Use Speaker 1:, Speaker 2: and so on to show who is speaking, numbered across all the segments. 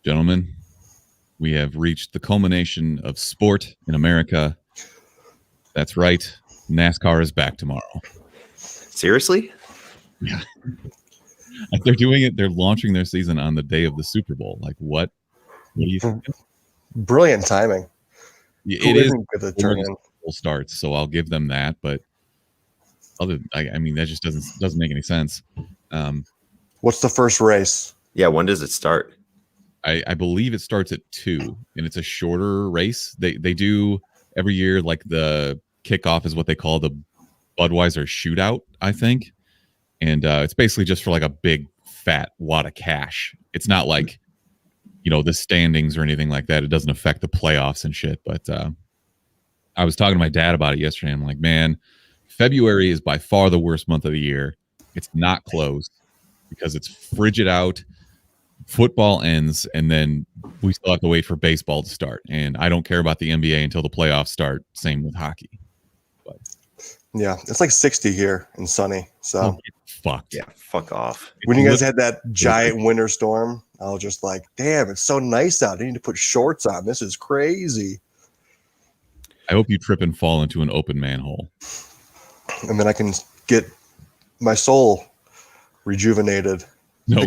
Speaker 1: Gentlemen, we have reached the culmination of sport in America. That's right. NASCAR is back tomorrow.
Speaker 2: Seriously?
Speaker 1: Yeah. They're doing it. They're launching their season on the day of the Super Bowl. Like, what? What do you think?
Speaker 3: Brilliant timing.
Speaker 1: It is
Speaker 3: good to turn in.
Speaker 1: Starts, so I'll give them that. But I mean, that just doesn't make any sense.
Speaker 3: What's the first race?
Speaker 2: Yeah, when does it start?
Speaker 1: I believe it starts at 2, and it's a shorter race. They do every year, like the kickoff is what they call the Budweiser shootout, I think. And it's basically just for like a big fat wad of cash. It's not like, the standings or anything like that. It doesn't affect the playoffs and shit. But I was talking to my dad about it yesterday. I'm like, man, February is by far the worst month of the year. It's not closed because it's frigid out. Football ends, and then we still have to wait for baseball to start. And I don't care about the NBA until the playoffs start. Same with hockey. But
Speaker 3: yeah, it's like 60 here and sunny. So
Speaker 1: fucked.
Speaker 2: Yeah, fuck off.
Speaker 3: When you guys had that giant winter storm, I was just like, damn, it's so nice out. I need to put shorts on. This is crazy.
Speaker 1: I hope you trip and fall into an open manhole.
Speaker 3: And then I can get my soul rejuvenated.
Speaker 1: No,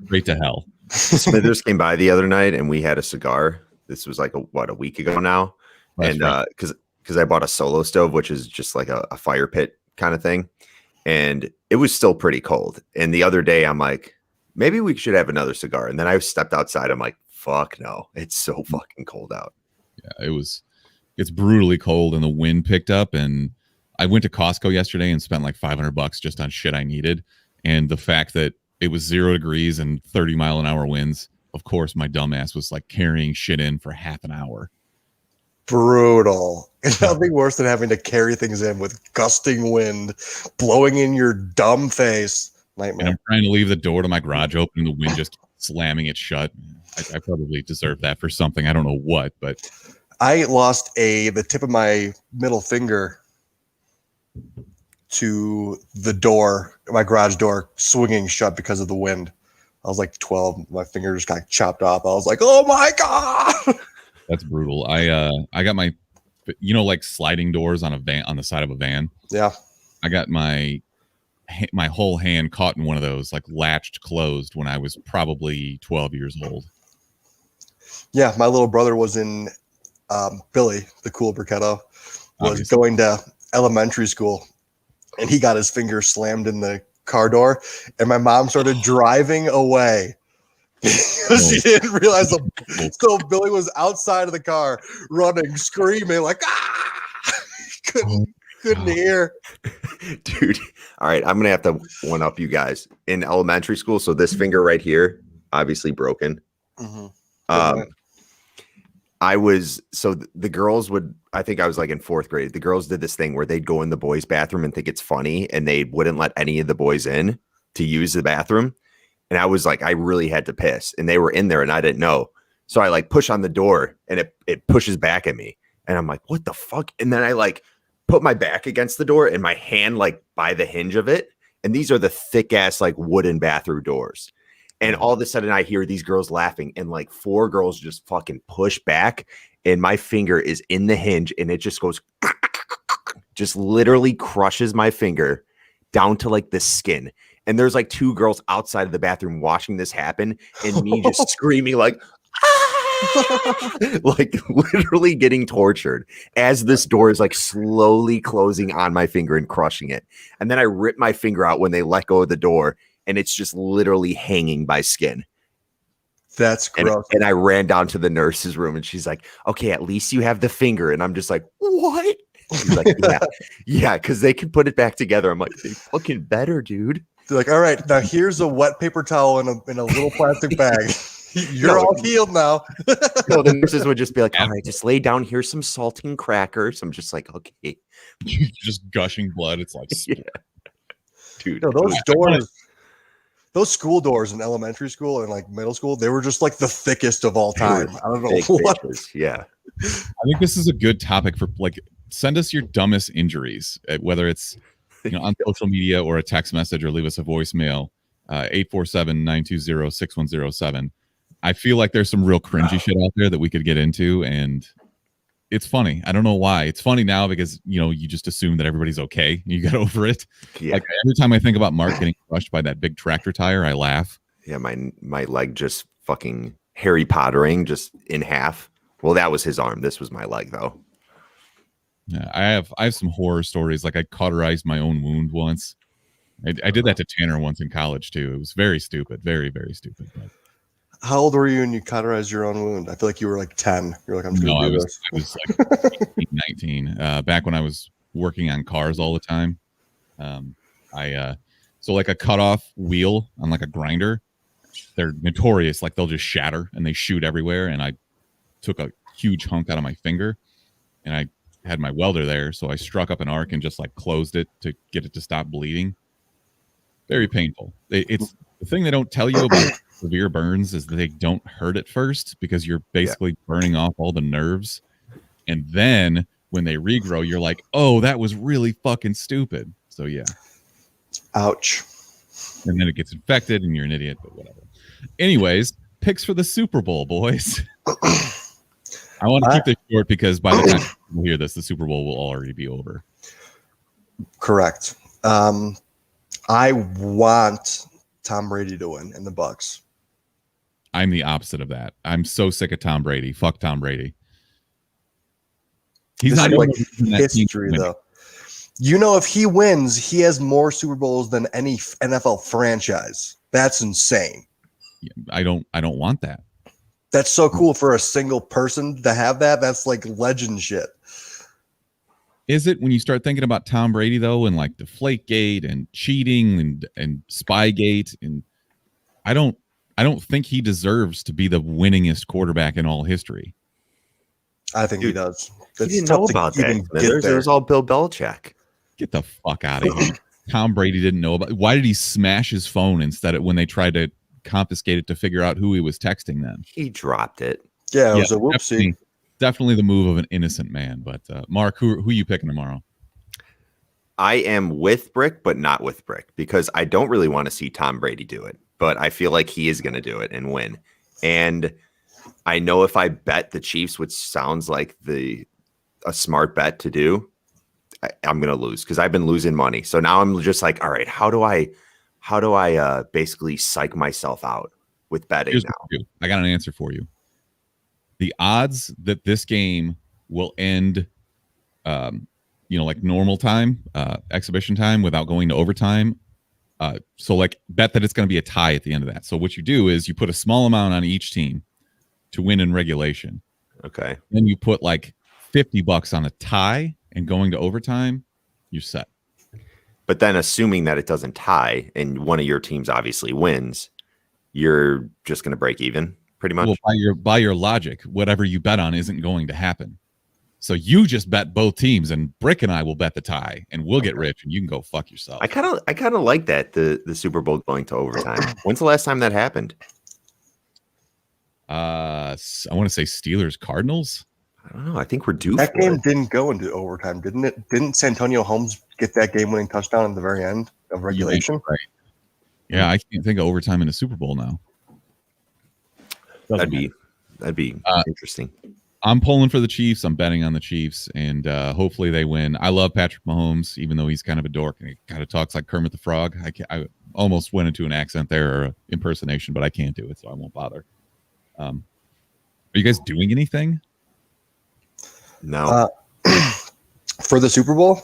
Speaker 1: straight to hell.
Speaker 2: Smithers came by the other night and we had a cigar. This was like a week ago now. That's and because I bought a solo stove, which is just like a fire pit kind of thing. And it was still pretty cold. And the other day I'm like, maybe we should have another cigar. And then I stepped outside. I'm like, fuck no. It's so fucking cold out.
Speaker 1: Yeah, it's brutally cold and the wind picked up. And I went to Costco yesterday and spent like $500 just on shit I needed. And the fact that it was 0 degrees and 30-mile-an-hour winds. Of course, my dumbass was like carrying shit in for half an hour.
Speaker 3: Brutal. It's nothing worse than having to carry things in with gusting wind blowing in your dumb face. Nightmare.
Speaker 1: And I'm trying to leave the door to my garage open and the wind just slamming it shut. I probably deserve that for something. I don't know what, but
Speaker 3: I lost the tip of my middle finger to the door, my garage door swinging shut because of the wind. I was like 12. My finger just got chopped off. I was like, oh my God.
Speaker 1: That's brutal. I got my, like sliding doors on a van, on the side of a van.
Speaker 3: Yeah.
Speaker 1: I got my whole hand caught in one of those, like latched closed when I was probably 12 years old.
Speaker 3: Yeah. My little brother was in Billy, the cool Briquetto, was
Speaker 1: Obviously.
Speaker 3: going to elementary school. And he got his finger slammed in the car door, and my mom started driving away because she didn't realize. So Billy was outside of the car, running, screaming like, ah! couldn't hear.
Speaker 2: Dude, all right, I'm gonna have to one up you guys in elementary school. So this finger right here, obviously broken.
Speaker 3: Mm-hmm.
Speaker 2: The girls would, I think I was like in 4th grade. The girls did this thing where they'd go in the boys' bathroom and think it's funny, and they wouldn't let any of the boys in to use the bathroom. And I was like, I really had to piss, and they were in there and I didn't know. So I like push on the door and it pushes back at me. And I'm like, what the fuck? And then I like put my back against the door and my hand like by the hinge of it. And these are the thick ass like wooden bathroom doors. And all of a sudden I hear these girls laughing and like 4 girls just fucking push back. And my finger is in the hinge and it just goes, just literally crushes my finger down to like the skin. And there's like 2 girls outside of the bathroom watching this happen and me just screaming like, ah! Like literally getting tortured as this door is like slowly closing on my finger and crushing it. And then I rip my finger out when they let go of the door. And it's just literally hanging by skin.
Speaker 3: That's gross.
Speaker 2: And I ran down to the nurse's room and she's like, okay, at least you have the finger. And I'm just like, what? She's like, yeah, because they can put it back together. I'm like, they fucking better, dude.
Speaker 3: They're like, all right, now here's a wet paper towel in a little plastic bag. You're all healed now.
Speaker 2: No, the nurses would just be like, all right, just lay down. Here's some saltine crackers. I'm just like, okay.
Speaker 1: Just gushing blood. It's like,
Speaker 2: yeah. Dude.
Speaker 3: No, those doors. Those school doors in elementary school and like middle school, they were just like the thickest of all time. I don't know what.
Speaker 2: Yeah.
Speaker 1: I think this is a good topic for like, send us your dumbest injuries, whether it's on social media or a text message or leave us a voicemail, 847-920-6107. I feel like there's some real cringy shit out there that we could get into, and it's funny. I don't know why. It's funny now because, you just assume that everybody's okay. You get over it.
Speaker 2: Yeah.
Speaker 1: Like every time I think about Mark getting crushed by that big tractor tire, I laugh.
Speaker 2: Yeah, my leg just fucking Harry Pottering just in half. Well, that was his arm. This was my leg, though.
Speaker 1: Yeah, I have some horror stories. Like I cauterized my own wound once. I did that to Tanner once in college too. It was very stupid, very, very stupid. But
Speaker 3: How old were you when you cauterized your own wound? I feel like you were like 10. You're like, I'm just going to do this.
Speaker 1: I was like 18, 19. Back when I was working on cars all the time. So like a cutoff wheel on like a grinder, they're notorious. Like they'll just shatter and they shoot everywhere. And I took a huge hunk out of my finger, and I had my welder there, so I struck up an arc and just like closed it to get it to stop bleeding. Very painful. It's the thing they don't tell you about severe burns is that they don't hurt at first because you're basically burning off all the nerves, and then when they regrow, you're like, oh, that was really fucking stupid. So yeah,
Speaker 3: ouch.
Speaker 1: And then it gets infected, and you're an idiot. But whatever. Anyways, picks for the Super Bowl, boys. I want to keep this short because by the time you hear this, the Super Bowl will already be over.
Speaker 3: Correct. I want Tom Brady to win in the Bucs.
Speaker 1: I'm the opposite of that. I'm so sick of Tom Brady. Fuck Tom Brady. He's not
Speaker 3: like history, though. If he wins, he has more Super Bowls than any NFL franchise. That's insane.
Speaker 1: I don't want that.
Speaker 3: That's so cool for a single person to have that. That's like legend shit.
Speaker 1: Is it when you start thinking about Tom Brady though, and like Deflategate and cheating and Spygate, and I don't think he deserves to be the winningest quarterback in all history.
Speaker 3: I think he does.
Speaker 2: You didn't know about that. There's all Bill Belichick.
Speaker 1: Get the fuck out of here. Tom Brady didn't know about. Why did he smash his phone instead of when they tried to confiscate it to figure out who he was texting then?
Speaker 2: He dropped it.
Speaker 3: Yeah, it was a whoopsie.
Speaker 1: Definitely the move of an innocent man. But Mark, who you picking tomorrow?
Speaker 2: I am with Brick, but not with Brick, because I don't really want to see Tom Brady do it, but I feel like he is going to do it and win. And I know if I bet the Chiefs, which sounds like a smart bet to do, I'm going to lose because I've been losing money. So now I'm just like, all right, how do I basically psych myself out with betting now?
Speaker 1: I got an answer for you. The odds that this game will end, like normal time, exhibition time without going to overtime. So like bet that it's going to be a tie at the end of that. So what you do is you put a small amount on each team to win in regulation.
Speaker 2: Okay.
Speaker 1: Then you put like $50 on a tie and going to overtime, you're set.
Speaker 2: But then assuming that it doesn't tie and one of your teams obviously wins, you're just going to break even pretty much.
Speaker 1: Well, by your logic, whatever you bet on isn't going to happen. So you just bet both teams, and Brick and I will bet the tie, and we'll get rich, and you can go fuck yourself.
Speaker 2: I kind of like that, the Super Bowl going to overtime. When's the last time that happened?
Speaker 1: I want to say Steelers Cardinals.
Speaker 2: I don't know. I think we're due.
Speaker 3: That game didn't go into overtime, didn't it? Didn't Santonio Holmes get that game-winning touchdown at the very end of regulation?
Speaker 1: Right. Yeah, I can't think of overtime in a Super Bowl now.
Speaker 2: That'd be interesting.
Speaker 1: I'm pulling for the Chiefs. I'm betting on the Chiefs, and hopefully they win. I love Patrick Mahomes, even though he's kind of a dork and he kind of talks like Kermit the Frog. I almost went into an accent there or an impersonation, but I can't do it, so I won't bother. Are you guys doing anything?
Speaker 2: No.
Speaker 3: For the Super Bowl?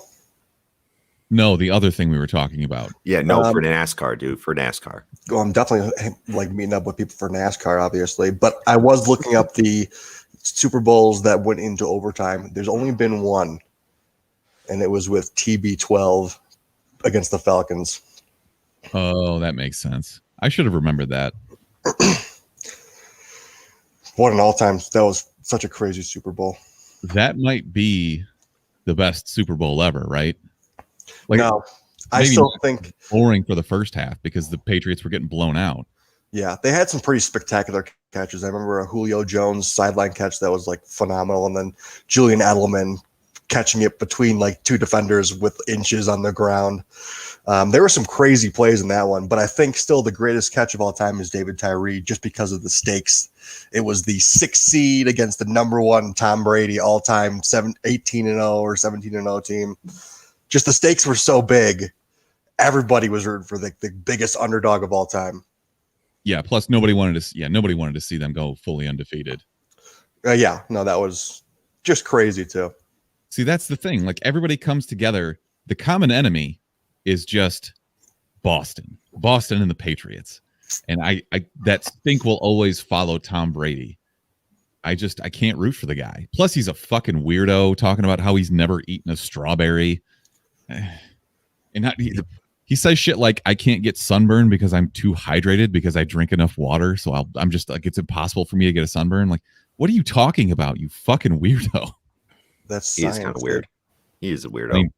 Speaker 1: No, the other thing we were talking about.
Speaker 2: Yeah, no, for NASCAR, dude. For NASCAR.
Speaker 3: Well, I'm definitely like meeting up with people for NASCAR, obviously. But I was looking up the Super Bowls that went into overtime. There's only been one, and it was with TB12 against the Falcons.
Speaker 1: Oh, that makes sense. I should have remembered that.
Speaker 3: What an all-time. That was such a crazy Super Bowl.
Speaker 1: That might be the best Super Bowl ever, right? Like,
Speaker 3: no, I still think
Speaker 1: boring for the first half because the Patriots were getting blown out.
Speaker 3: Yeah, they had some pretty spectacular catches. I remember a Julio Jones sideline catch that was like phenomenal, and then Julian Edelman catching it between like two defenders with inches on the ground. There were some crazy plays in that one, but I think still the greatest catch of all time is David Tyree, just because of the stakes. It was the 6th seed against the number 1 Tom Brady all-time 18-0 or 17-0 team. Just the stakes were so big. Everybody was rooting for the biggest underdog of all time.
Speaker 1: Yeah. Plus, nobody wanted to see them go fully undefeated.
Speaker 3: Yeah. No, that was just crazy too.
Speaker 1: See, that's the thing. Like, everybody comes together. The common enemy is just Boston and the Patriots. And I that stink will always follow Tom Brady. I can't root for the guy. Plus, he's a fucking weirdo talking about how he's never eaten a strawberry. And he says shit like, I can't get sunburn because I'm too hydrated because I drink enough water. So I'm just like, it's impossible for me to get a sunburn. Like, what are you talking about, you fucking weirdo?
Speaker 2: He is kind of weird. He is a weirdo.
Speaker 1: I mean,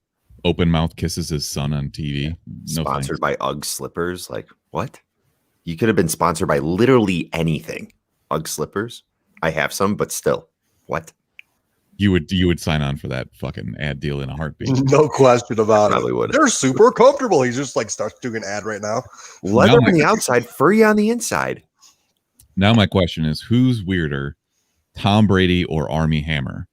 Speaker 1: open mouth kisses his son on TV.
Speaker 2: Yeah.
Speaker 1: No
Speaker 2: Sponsored
Speaker 1: thanks.
Speaker 2: by UGG slippers. Like, what? You could have been sponsored by literally anything. UGG slippers. I have some, but still, what?
Speaker 1: You would sign on for that fucking ad deal in a heartbeat.
Speaker 3: No question about
Speaker 2: Probably
Speaker 3: it.
Speaker 2: would.
Speaker 3: They're super comfortable. He just like starts doing an ad right now.
Speaker 2: Leather on the outside, furry on the inside.
Speaker 1: Now my question is, who's weirder, Tom Brady or Armie Hammer?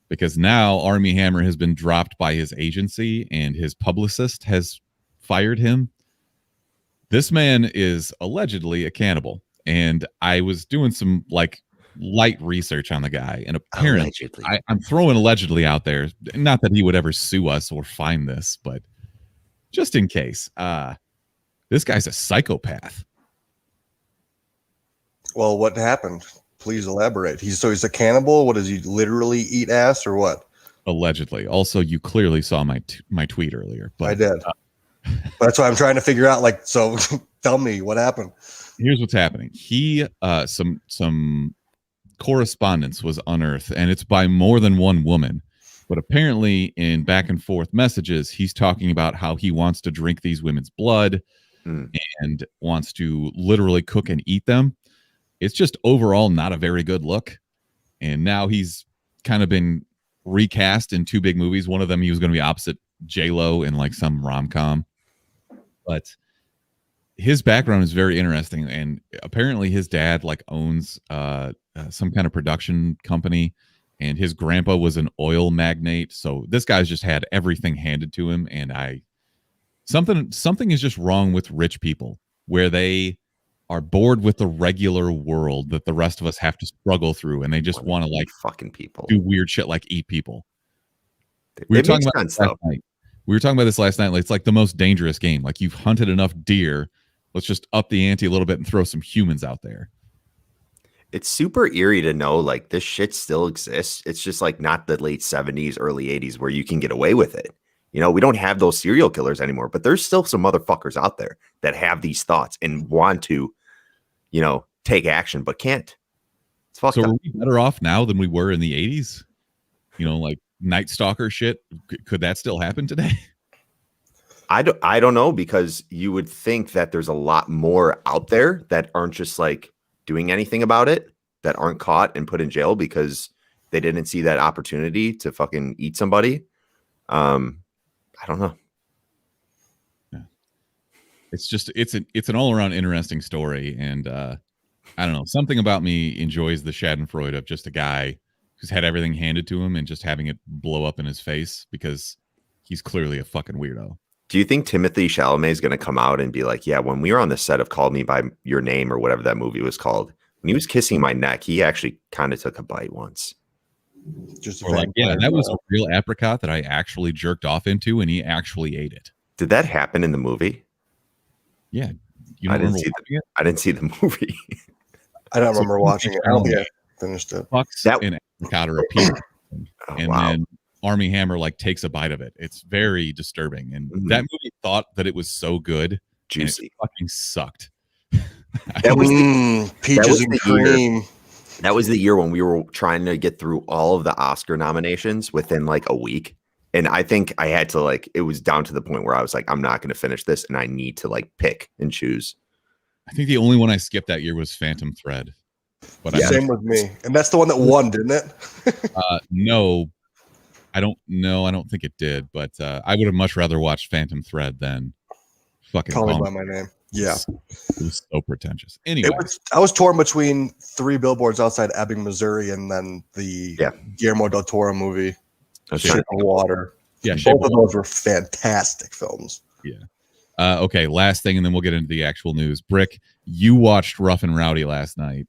Speaker 1: Because now Armie Hammer has been dropped by his agency and his publicist has fired him. This man is allegedly a cannibal. And I was doing some like light research on the guy, and apparently I'm throwing allegedly out there, not that he would ever sue us or find this, but just in case. This guy's a psychopath.
Speaker 3: Well, what happened? Please elaborate. He's a cannibal. What, does he literally eat ass or what?
Speaker 1: Allegedly. Also, you clearly saw my tweet earlier. But
Speaker 3: I did. That's why I'm trying to figure out. Like, so tell me what happened.
Speaker 1: Here's what's happening. He some correspondence was unearthed, and it's by more than one woman. But apparently, in back and forth messages, he's talking about how he wants to drink these women's blood and wants to literally cook and eat them. It's just overall not a very good look. And now he's kind of been recast in 2 big movies. One of them, he was going to be opposite J-Lo in like some rom-com. But his background is very interesting. And apparently his dad like owns some kind of production company. And his grandpa was an oil magnate. So this guy's just had everything handed to him. And something is just wrong with rich people, where they are bored with the regular world that the rest of us have to struggle through, and they just want to like
Speaker 2: fucking people
Speaker 1: do weird shit like eat people.
Speaker 2: We were talking
Speaker 1: about this last night. Like, it's like the most dangerous game. Like, you've hunted enough deer, let's just up the ante a little bit and throw some humans out there.
Speaker 2: It's super eerie to know like this shit still exists. It's just like not the late 70s, early 80s where you can get away with it. You know, we don't have those serial killers anymore, but there's still some motherfuckers out there that have these thoughts and want to, you know, take action, but can't. It's fucked up.
Speaker 1: Are we better off now than we were in the 80s? You know, like Night Stalker shit. Could that still happen today?
Speaker 2: I don't know, because you would think that there's a lot more out there that aren't just like doing anything about it, that aren't caught and put in jail because they didn't see that opportunity to fucking eat somebody. I don't know.
Speaker 1: Yeah. It's an all around interesting story. And I don't know, something about me enjoys the schadenfreude of just a guy who's had everything handed to him and just having it blow up in his face because he's clearly a fucking weirdo.
Speaker 2: Do you think Timothée Chalamet is going to come out and be like, yeah, when we were on the set of Call Me by Your Name or whatever that movie was called, when he was kissing my neck, he actually kind of took a bite once.
Speaker 3: Just
Speaker 1: or like, yeah, that was a real apricot that I actually jerked off into, and he actually ate it.
Speaker 2: Did that happen in the movie?
Speaker 1: Yeah, you don't remember watching it?
Speaker 2: I didn't see the movie.
Speaker 3: I don't remember watching it. I don't think I finished it.
Speaker 1: Fucks an apricot or a peanut, and then Armie Hammer like takes a bite of it. It's very disturbing, and that movie thought that it was so good,
Speaker 2: juicy.
Speaker 1: And it fucking sucked.
Speaker 2: That was
Speaker 3: peaches and cream.
Speaker 2: That was the year when we were trying to get through all of the Oscar nominations within like a week. And I think I had to like, it was down to the point where I was like, I'm not going to finish this. And I need to like pick and choose.
Speaker 1: I think the only one I skipped that year was Phantom Thread. But
Speaker 3: Same with me. And that's the one that won, didn't it?
Speaker 1: No, I don't know. I don't think it did, but I would have much rather watched Phantom Thread than fucking
Speaker 3: Call Me by My Name. Yeah.
Speaker 1: It was so pretentious. Anyway,
Speaker 3: I was torn between 3 Billboards Outside Ebbing, Missouri, and then the Guillermo del Toro movie, Shape of Water.
Speaker 1: Yeah,
Speaker 3: both of those were fantastic films.
Speaker 1: Yeah. Okay, last thing, and then we'll get into the actual news. Brick, you watched Rough and Rowdy last night.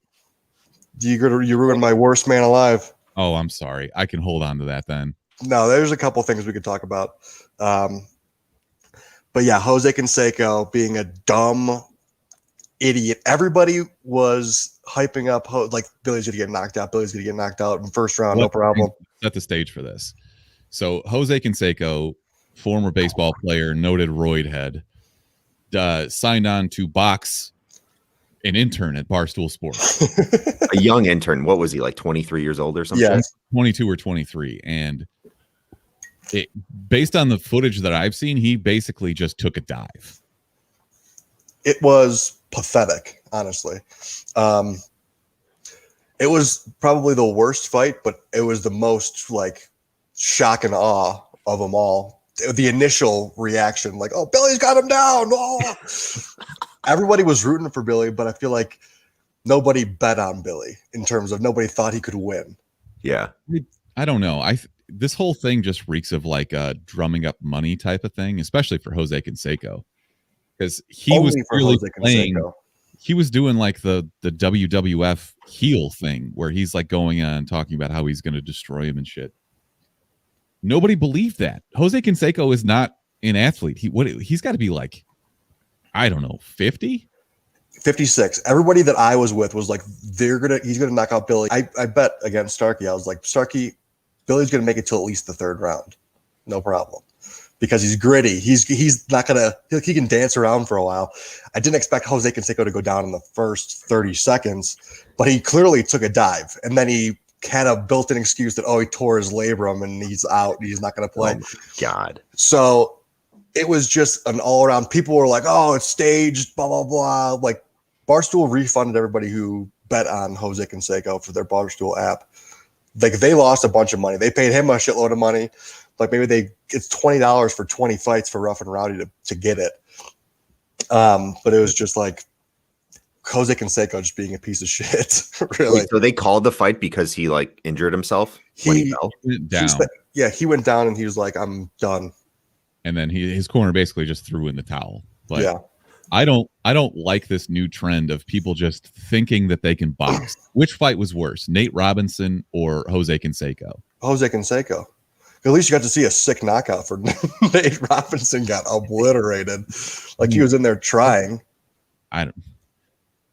Speaker 3: You ruined my worst man alive.
Speaker 1: Oh, I'm sorry. I can hold on to that then.
Speaker 3: No, there's a couple things we could talk about. But yeah, Jose Canseco being a dumb idiot. Everybody was hyping up like Billy's gonna get knocked out. Billy's gonna get knocked out in first round, no problem.
Speaker 1: Set the stage for this. So Jose Canseco, former baseball player, noted roid head, signed on to box an intern at Barstool Sports.
Speaker 2: A young intern. What was he, like 23 years old or something?
Speaker 3: Yeah,
Speaker 1: 22 or 23. And based on the footage that I've seen, he basically just took a dive.
Speaker 3: It was pathetic, honestly. It was probably the worst fight, but it was the most like shock and awe of them all. The initial reaction, like, oh, Billy's got him down. Oh. Everybody was rooting for Billy, but I feel like nobody bet on Billy in terms of nobody thought he could win.
Speaker 2: Yeah.
Speaker 1: I don't know. This whole thing just reeks of like a drumming up money type of thing, especially for Jose Canseco. Because he was really playing, he was doing like the WWF heel thing where he's like going on talking about how he's going to destroy him and shit. Nobody believed that. Jose Canseco is not an athlete. He's got to be like, I don't know, 50?
Speaker 3: 56. Everybody that I was with was like, he's gonna knock out Billy. I bet against Starkey. I was like, Starkey, Billy's gonna make it to at least the 3rd round. No problem. Because he's gritty. He's not gonna, he can dance around for a while. I didn't expect Jose Canseco to go down in the first 30 seconds, but he clearly took a dive. And then he had a built-in excuse that, he tore his labrum and he's out. He's not gonna play.
Speaker 2: Oh my God.
Speaker 3: So it was just an all-around. People were like, oh, it's staged, blah, blah, blah. Like, Barstool refunded everybody who bet on Jose Canseco for their Barstool app. Like, they lost a bunch of money. They paid him a shitload of money. Like, maybe it's $20 for 20 fights for Rough and Rowdy to get it. But it was just like Jose Canseco just being a piece of shit, really.
Speaker 2: Wait, so they called the fight because he, like, injured himself when he fell?
Speaker 3: He went down and he was like, I'm done.
Speaker 1: And then his corner basically just threw in the towel. But
Speaker 3: yeah.
Speaker 1: I don't like this new trend of people just thinking that they can box. Which fight was worse, Nate Robinson or Jose Canseco?
Speaker 3: Jose Canseco. At least you got to see a sick knockout for Nate Robinson. Got obliterated. Like, he was in there trying.
Speaker 1: The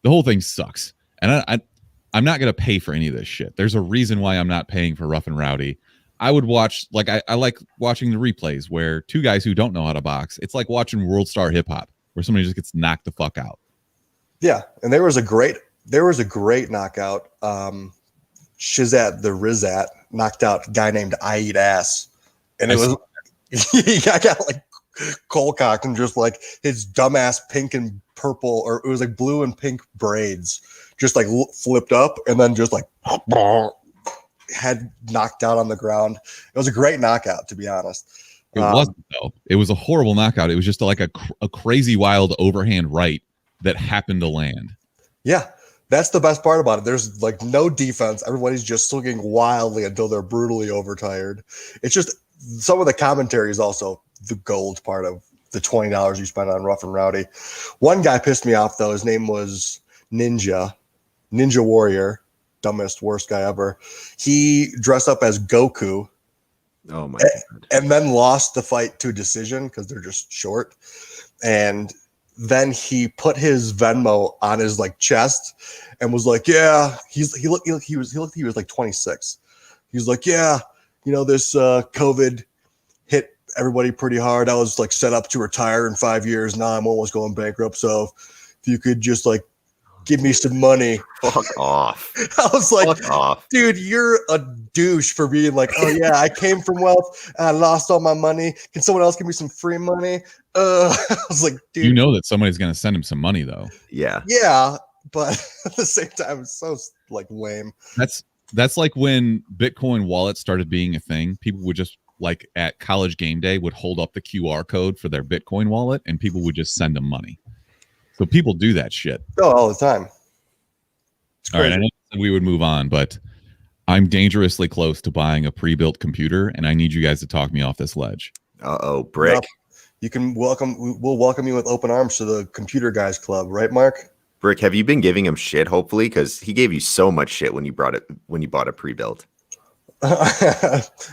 Speaker 1: whole thing sucks. And I'm not going to pay for any of this shit. There's a reason why I'm not paying for Rough and Rowdy. I would watch, like, I like watching the replays where 2 guys who don't know how to box, it's like watching World Star Hip Hop where somebody just gets knocked the fuck out. Yeah.
Speaker 3: And there was a great knockout. Shizat the Rizat knocked out a guy named I Eat Ass. And he got like cold cocked and just like his dumbass pink and purple, or it was like blue and pink braids just like flipped up and then just like head knocked out on the ground. It was a great knockout, to be honest.
Speaker 1: It wasn't, though. It was a horrible knockout. It was just like a crazy wild overhand right that happened to land.
Speaker 3: Yeah, that's the best part about it. There's like no defense. Everybody's just swinging wildly until they're brutally overtired. It's just some of the commentary is also the gold part of the $20 you spent on Rough and Rowdy. One guy pissed me off, though. His name was Ninja Warrior. Dumbest, worst guy ever. He dressed up as Goku.
Speaker 2: Oh my God.
Speaker 3: And then lost the fight to decision because they're just short. And then he put his Venmo on his like chest and was like, yeah, he was like 26. He's like, yeah, this COVID hit everybody pretty hard. I was like set up to retire in 5 years. Now I'm almost going bankrupt. So if you could just like give me some money.
Speaker 2: Fuck off.
Speaker 3: I was like, dude, you're a douche for being like, oh yeah, I came from wealth and I lost all my money. Can someone else give me some free money? I was like, dude.
Speaker 1: You know that somebody's going to send him some money, though.
Speaker 2: Yeah.
Speaker 3: Yeah, but at the same time, it's so like lame.
Speaker 1: That's like when Bitcoin wallets started being a thing. People would just like at college game day, would hold up the QR code for their Bitcoin wallet, and people would just send them money. So people do that shit.
Speaker 3: Oh, all the time.
Speaker 1: All right, I know we would move on, but I'm dangerously close to buying a pre-built computer, and I need you guys to talk me off this ledge.
Speaker 2: Brick.
Speaker 3: Yep. You can we'll welcome you with open arms to the Computer Guys Club, right, Mark?
Speaker 2: Brick, have you been giving him shit, hopefully? Because he gave you so much shit when you bought a pre-built.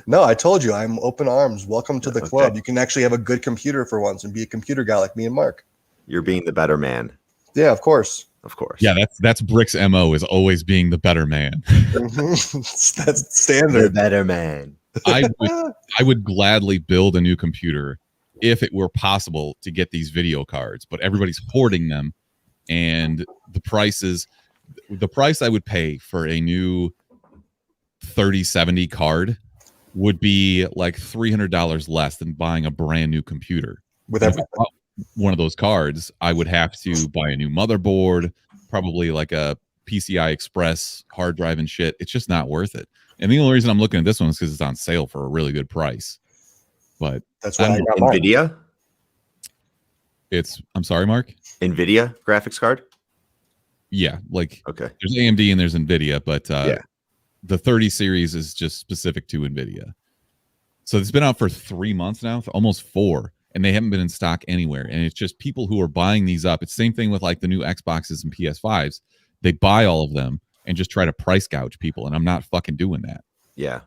Speaker 3: No, I told you, I'm open arms. Welcome to the club. You can actually have a good computer for once and be a computer guy like me and Mark.
Speaker 2: You're being the better man.
Speaker 3: Yeah, of course.
Speaker 2: Of course.
Speaker 1: Yeah, that's Brick's MO, is always being the better man.
Speaker 3: That's standard.
Speaker 2: The better man.
Speaker 1: I would gladly build a new computer if it were possible to get these video cards, but everybody's hoarding them, and the price I would pay for a new 3070 card would be like $300 less than buying a brand new computer.
Speaker 3: With everything.
Speaker 1: One of those cards, I would have to buy a new motherboard, probably like a PCI Express hard drive and shit. It's just not worth it. And the only reason I'm looking at this one is because it's on sale for a really good price. But
Speaker 3: that's why I got mine.
Speaker 2: NVIDIA?
Speaker 1: I'm sorry, Mark?
Speaker 2: NVIDIA graphics card?
Speaker 1: Yeah, like
Speaker 2: okay.
Speaker 1: There's AMD and there's NVIDIA, but the 30 series is just specific to NVIDIA. So it's been out for 3 months now, almost 4, and they haven't been in stock anywhere. And it's just people who are buying these up. It's the same thing with like the new Xboxes and PS5s. They buy all of them and just try to price gouge people, and I'm not fucking doing that.
Speaker 2: Yeah.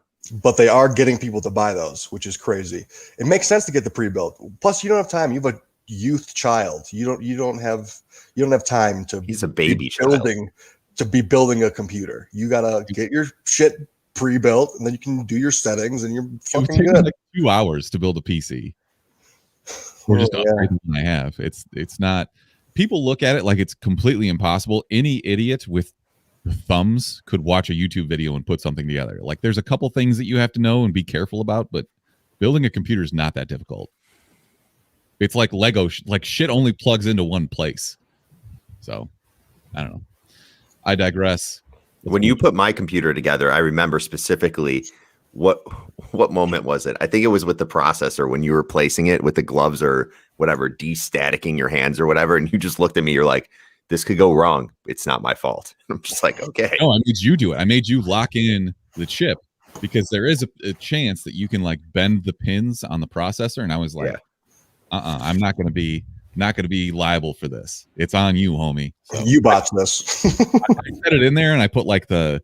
Speaker 3: But they are getting people to buy those, which is crazy. It makes sense to get the pre-built. Plus, you don't have time. You have a youth child. You don't have time to.
Speaker 2: He's a baby child.
Speaker 3: Be building a computer. You gotta get your shit pre-built, and then you can do your settings, and you're fucking good.
Speaker 1: Like 2 hours to build a PC. We're just upgrading what I have. It's not. People look at it like it's completely impossible. Any idiot with thumbs could watch a YouTube video and put something together. Like there's a couple things that you have to know and be careful about, but building a computer is not that difficult. It's like Lego, like shit only plugs into one place. So I don't know. I digress.
Speaker 2: When you put my computer together, I remember specifically what moment was it? I think it was with the processor when you were placing it with the gloves or whatever, de-staticking your hands or whatever, and you just looked at me, you're like, this could go wrong. It's not my fault. I'm just like, okay.
Speaker 1: No, I made you do it. I made you lock in the chip because there is a chance that you can like bend the pins on the processor. And I was like, I'm not going to be liable for this. It's on you, homie. So
Speaker 3: you botched this.
Speaker 1: I set it in there and I put like the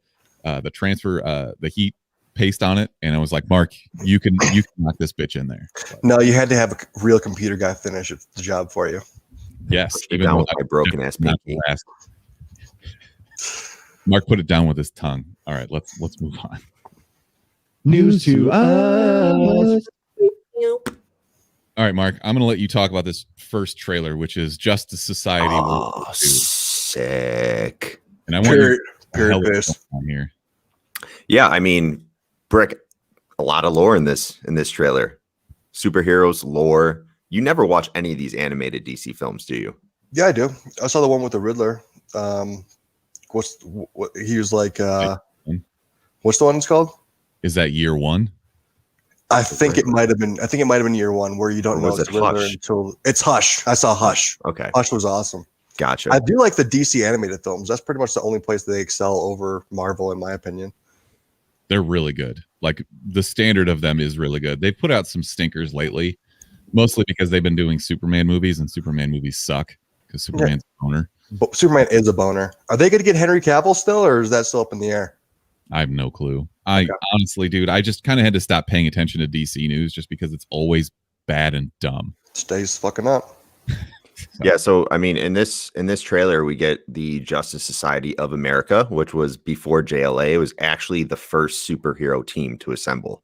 Speaker 1: transfer, the heat paste on it. And I was like, Mark, you can knock this bitch in there. But,
Speaker 3: no, you had to have a real computer guy finish the job for you.
Speaker 1: Yes,
Speaker 2: even down with my broken ass pinky.
Speaker 1: Mark put it down with his tongue. All right, let's move on.
Speaker 4: News to us.
Speaker 1: All right, Mark, I'm going to let you talk about this first trailer, which is Justice Society.
Speaker 2: Oh, sick.
Speaker 1: And I want
Speaker 3: period
Speaker 1: on here.
Speaker 2: Yeah, I mean, Brick, a lot of lore in this trailer. Superheroes, lore. You never watch any of these animated DC films, do you?
Speaker 3: Yeah, I do. I saw the one with the Riddler. He was like, what's the one it's called?
Speaker 1: Is that year one?
Speaker 3: I think it might have been year one where you don't know it's Riddler until it's Hush. I saw Hush.
Speaker 2: Okay.
Speaker 3: Hush was awesome.
Speaker 2: Gotcha.
Speaker 3: I do like the DC animated films. That's pretty much the only place they excel over Marvel, in my opinion.
Speaker 1: They're really good. Like the standard of them is really good. They've put out some stinkers lately, mostly because they've been doing Superman movies, and Superman movies suck because Superman's a boner.
Speaker 3: But Superman is a boner. Are they going to get Henry Cavill still, or is that still up in the air?
Speaker 1: I have no clue. Honestly, dude, I just kind of had to stop paying attention to DC news just because it's always bad and dumb.
Speaker 3: Stays fucking up.
Speaker 2: Yeah, so I mean, in this trailer, we get the Justice Society of America, which was before JLA. It was actually the first superhero team to assemble.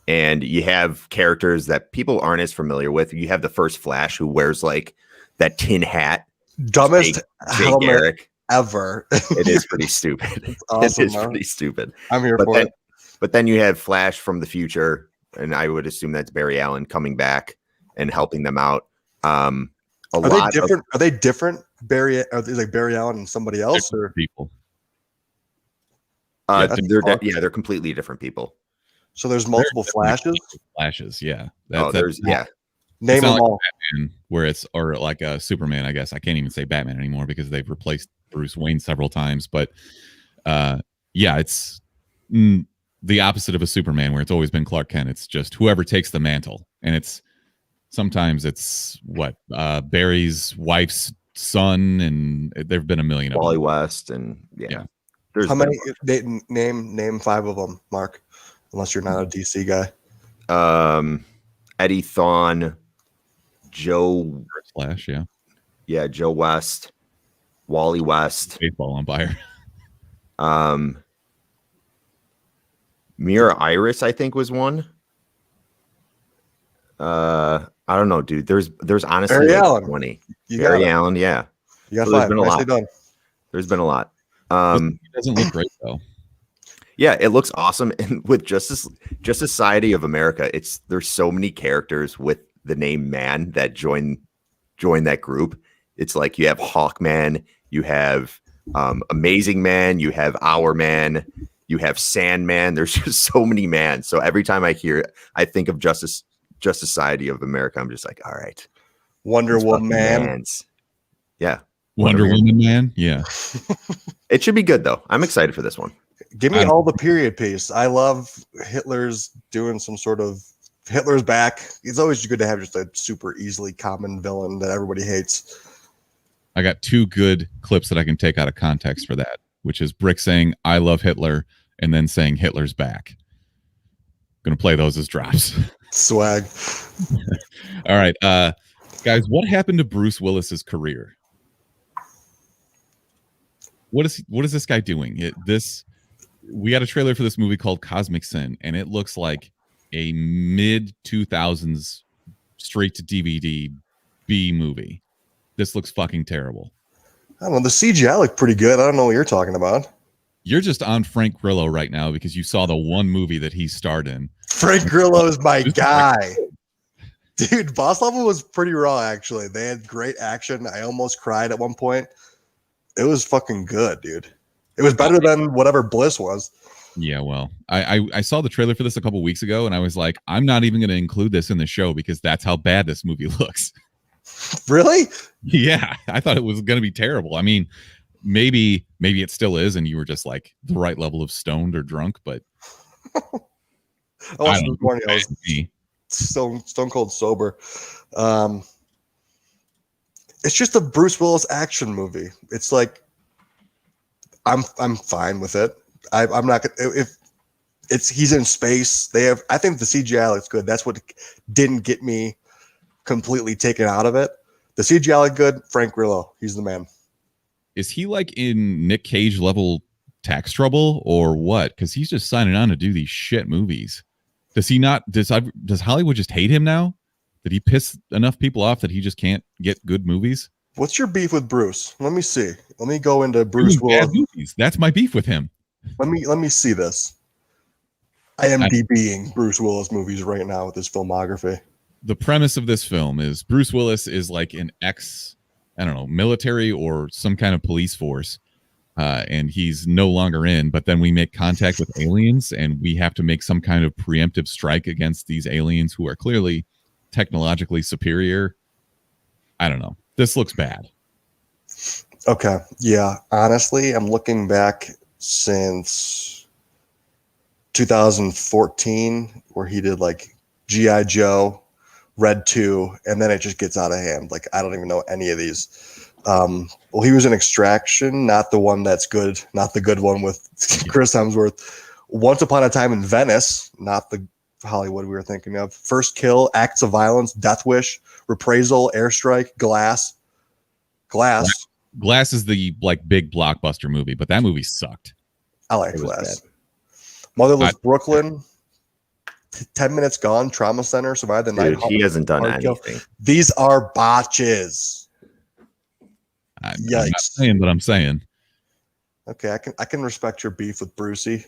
Speaker 2: And you have characters that people aren't as familiar with. You have the first Flash, who wears like that tin hat.
Speaker 3: Dumbest
Speaker 2: Jake Garrick
Speaker 3: ever.
Speaker 2: It is pretty stupid.
Speaker 3: It's awesome,
Speaker 2: it is pretty stupid.
Speaker 3: I'm here for it.
Speaker 2: But then you have Flash from the future, and I would assume that's Barry Allen coming back and helping them out. Are they different? Barry Allen and somebody else, or
Speaker 1: people?
Speaker 2: They're completely different people.
Speaker 3: So there's multiple Flashes.
Speaker 1: Flashes, yeah.
Speaker 2: There's
Speaker 1: not,
Speaker 3: Name
Speaker 1: it's not
Speaker 3: them
Speaker 1: like
Speaker 3: all.
Speaker 1: Batman, where it's or like a Superman. I guess I can't even say Batman anymore because they've replaced Bruce Wayne several times. But yeah, it's the opposite of a Superman, where it's always been Clark Kent. It's just whoever takes the mantle, and it's sometimes it's what Barry's wife's son, and there've been a million of
Speaker 2: Wally
Speaker 1: them.
Speaker 2: West, and yeah. There's
Speaker 3: How many? Name 5 of them, Mark. Unless you're not a DC guy.
Speaker 2: Eddie Thawne, Joe
Speaker 1: Flash,
Speaker 2: yeah, Joe West, Wally West,
Speaker 1: baseball umpire.
Speaker 2: Mira Iris, I think, was one. I don't know, dude. There's honestly
Speaker 3: Barry
Speaker 2: like
Speaker 3: Allen.
Speaker 2: 20.
Speaker 3: You
Speaker 2: Barry
Speaker 3: got it.
Speaker 2: Allen, yeah.
Speaker 3: You got
Speaker 2: So there's
Speaker 3: 5.
Speaker 2: been a
Speaker 3: Nicely
Speaker 2: lot.
Speaker 3: done.
Speaker 2: There's been a lot.
Speaker 1: It doesn't look great though.
Speaker 2: Yeah, it looks awesome. And with Justice Society of America, there's so many characters with the name Man that join that group. It's like you have Hawkman, you have Amazing Man, you have Our Man, you have Sandman. There's just so many man. So every time I think of Justice Society of America, I'm just like, all right.
Speaker 3: Wonder Woman Man.
Speaker 2: Yeah.
Speaker 1: Wonder Woman Man. Yeah.
Speaker 2: It should be good though. I'm excited for this one.
Speaker 3: Give me all the period piece. I love Hitler's doing some sort of Hitler's back. It's always good to have just a super easily common villain that everybody hates.
Speaker 1: I got 2 good clips that I can take out of context for that, which is Brick saying I love Hitler and then saying Hitler's back. Gonna play those as drops.
Speaker 3: Swag.
Speaker 1: All right, guys, what happened to Bruce Willis's career? What is this guy doing? We got a trailer for this movie called Cosmic Sin, and it looks like a mid 2000s straight to DVD B movie. This looks fucking terrible.
Speaker 3: I don't know. The CGI looked pretty good. I don't know what you're talking about.
Speaker 1: You're just on Frank Grillo right now because you saw the one movie that he starred in.
Speaker 3: Frank Grillo is my guy. Dude, Boss Level was pretty raw, actually. They had great action. I almost cried at one point. It was fucking good, dude. It was better than whatever Bliss was.
Speaker 1: Yeah, well, I saw the trailer for this a couple weeks ago, and I was like, I'm not even going to include this in the show because that's how bad this movie looks.
Speaker 3: Really?
Speaker 1: Yeah, I thought it was going to be terrible. I mean, maybe it still is, and you were just like the right level of stoned or drunk, but
Speaker 3: I watched this morning. I was
Speaker 1: me.
Speaker 3: stone cold sober. It's just a Bruce Willis action movie. It's like I'm fine with it. I'm not gonna if he's in space. I think the CGI looks good. That's what didn't get me completely taken out of it. The CGI looked good. Frank Grillo, he's the man.
Speaker 1: Is he like in Nick Cage level tax trouble or what? Because he's just signing on to do these shit movies. Does he not? Does Hollywood just hate him now? Did he piss enough people off that he just can't get good movies?
Speaker 3: What's your beef with Bruce? Let me see. Let me go into Bruce Willis.
Speaker 1: Movies. That's my beef with him.
Speaker 3: Let me see this. I am DBing Bruce Willis movies right now with his filmography.
Speaker 1: The premise of this film is Bruce Willis is like an military or some kind of police force, and he's no longer in. But then we make contact with aliens, and we have to make some kind of preemptive strike against these aliens who are clearly technologically superior. I don't know. This looks bad.
Speaker 3: Okay. Yeah. Honestly, I'm looking back since 2014 where he did like G.I. Joe, Red 2, and then it just gets out of hand. Like, I don't even know any of these. Well, he was in Extraction, not the one that's good, not the good one with Chris Hemsworth. Once Upon a Time in Venice, not the Hollywood we were thinking of. First Kill, Acts of Violence, Death Wish, Reprisal, Airstrike, Glass.
Speaker 1: Glass is the like big blockbuster movie, but that movie sucked.
Speaker 3: I like Glass. Motherless Brooklyn, 10 Minutes Gone, Trauma Center, Survive the Night.
Speaker 2: Dude, he hasn't done anything.
Speaker 3: These are botches.
Speaker 1: Yikes. I'm not saying, but I'm saying.
Speaker 3: Okay, I can respect your beef with Brucey.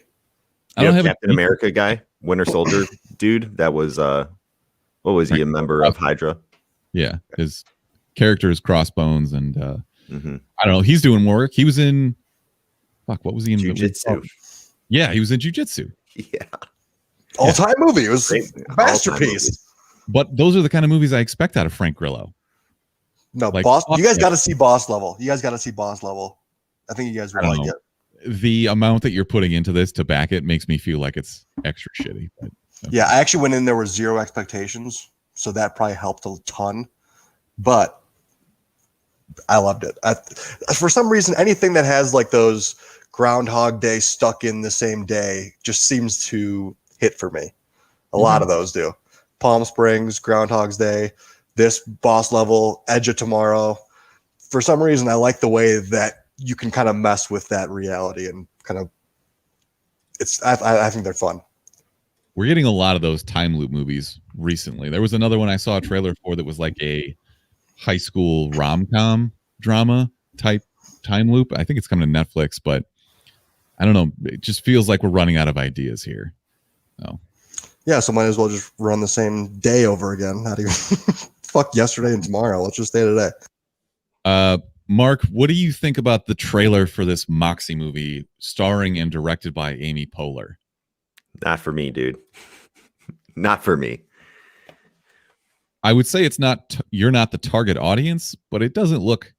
Speaker 1: I don't have
Speaker 2: Captain America guy, Winter Soldier dude. That was what was he, a member of Hydra?
Speaker 1: Yeah, his character is Crossbones, and
Speaker 2: I
Speaker 1: don't know. He's doing work. He was in what was he in?
Speaker 2: Jiu-Jitsu.
Speaker 1: Yeah, he was in Jiu-Jitsu.
Speaker 2: Yeah.
Speaker 3: All-time movie. It was
Speaker 2: Great.
Speaker 3: a masterpiece.
Speaker 1: But those are the kind of movies I expect out of Frank Grillo.
Speaker 3: No,
Speaker 1: Like,
Speaker 3: Boss. You guys
Speaker 1: yeah.
Speaker 3: got to see Boss Level. You guys got to see Boss Level. I think you guys would
Speaker 1: I don't
Speaker 3: like
Speaker 1: know.
Speaker 3: it.
Speaker 1: The amount that you're putting into this to back it makes me feel like it's extra shitty. But,
Speaker 3: Yeah, I actually went in there with zero expectations, so that probably helped a ton. But I loved it. For some reason, anything that has like those Groundhog Day stuck in the same day just seems to hit for me. A lot of those do. Palm Springs, Groundhog's Day, this Boss Level, Edge of Tomorrow. For some reason, I like the way that you can kind of mess with that reality and kind of. I think they're fun.
Speaker 1: we're getting a lot of those time loop movies recently. There was another one I saw a trailer for that was like a high school rom-com drama type time loop. I think it's coming to Netflix, but I don't know. It just feels like we're running out of ideas here. Oh.
Speaker 3: Yeah, so might as well just run the same day over again. Not even fuck yesterday and tomorrow. Let's just stay today.
Speaker 1: Mark, what do you think about the trailer for this Moxie movie starring and directed by Amy Poehler?
Speaker 2: Not for me, dude. Not for me.
Speaker 1: I would say it's not. You're not the target audience, but it doesn't look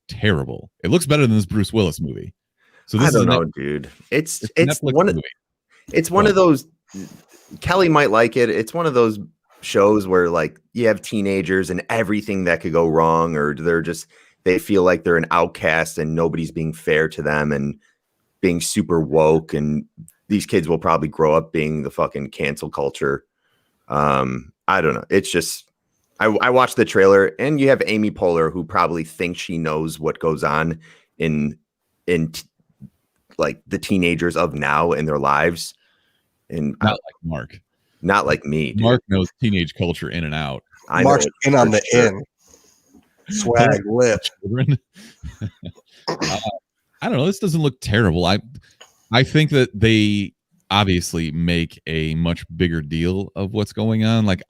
Speaker 1: terrible. It looks better than this Bruce Willis movie. So this
Speaker 2: I don't
Speaker 1: is
Speaker 2: know, dude. It's
Speaker 1: Netflix
Speaker 2: one of
Speaker 1: movie.
Speaker 2: it's one of those. Kelly might like it. It's one of those shows where like you have teenagers and everything that could go wrong, or they feel like they're an outcast and nobody's being fair to them and being super woke, and these kids will probably grow up being the fucking cancel culture. I don't know. It's just I watched the trailer, and you have Amy Poehler, who probably thinks she knows what goes on in like the teenagers of now in their lives, and
Speaker 1: Not like Mark.
Speaker 2: not like me, dude.
Speaker 1: Mark knows teenage culture in and out.
Speaker 2: I know
Speaker 3: Mark's
Speaker 2: it
Speaker 3: in on
Speaker 2: for
Speaker 3: the
Speaker 2: sure.
Speaker 3: in. Swag lit.
Speaker 1: Children. I don't know. This doesn't look terrible. I think that they obviously make a much bigger deal of what's going on. Like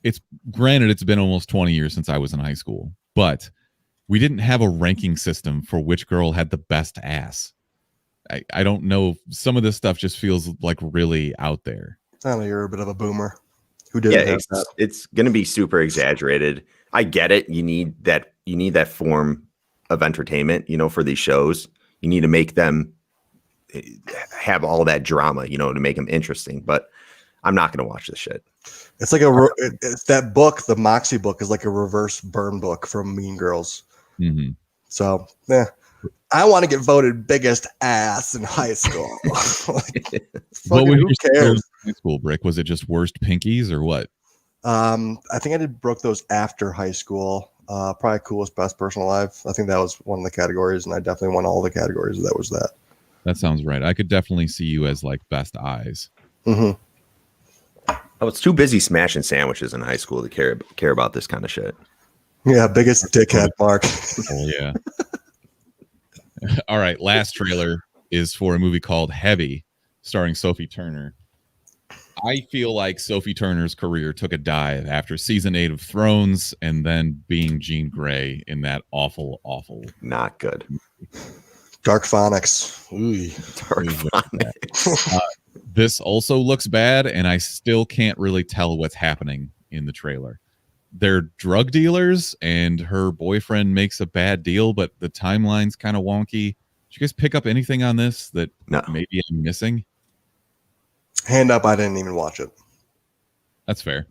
Speaker 1: it's granted it's been almost 20 years since I was in high school, but we didn't have a ranking system for which girl had the best ass. I don't know. Some of this stuff just feels like really out there.
Speaker 3: I know you're a bit of a boomer. Who didn't have that?
Speaker 2: It's going to be super exaggerated. I get it. You need that form of entertainment, for these shows. You need to make them have all that drama, to make them interesting. But I'm not going to watch this shit.
Speaker 3: It's like it's that book, the Moxie book, is like a reverse burn book from Mean Girls.
Speaker 1: Mm-hmm.
Speaker 3: So, yeah. I want to get voted biggest ass in high school. Who cares?
Speaker 1: High school, Brick? Was it just worst pinkies or what?
Speaker 3: I think I broke those after high school. Probably coolest best person alive. I think that was one of the categories, and I definitely won all the categories. That was that.
Speaker 1: That sounds right. I could definitely see you as like best eyes.
Speaker 3: Mm-hmm.
Speaker 2: I was too busy smashing sandwiches in high school to care about this kind of shit.
Speaker 3: Yeah, biggest dickhead, Mark.
Speaker 1: Oh yeah. All right, last trailer is for a movie called Heavy, starring Sophie Turner. I feel like Sophie Turner's career took a dive after season 8 of Thrones and then being Jean Grey in that awful
Speaker 2: Not good.
Speaker 3: Dark Phonics. Ooh.
Speaker 2: Dark Phonics.
Speaker 1: This also looks bad, and I still can't really tell what's happening in the trailer. They're drug dealers, and her boyfriend makes a bad deal, but the timeline's kind of wonky. Did you guys pick up anything on this that maybe I'm missing?
Speaker 3: Hand up, I didn't even watch it.
Speaker 1: That's fair.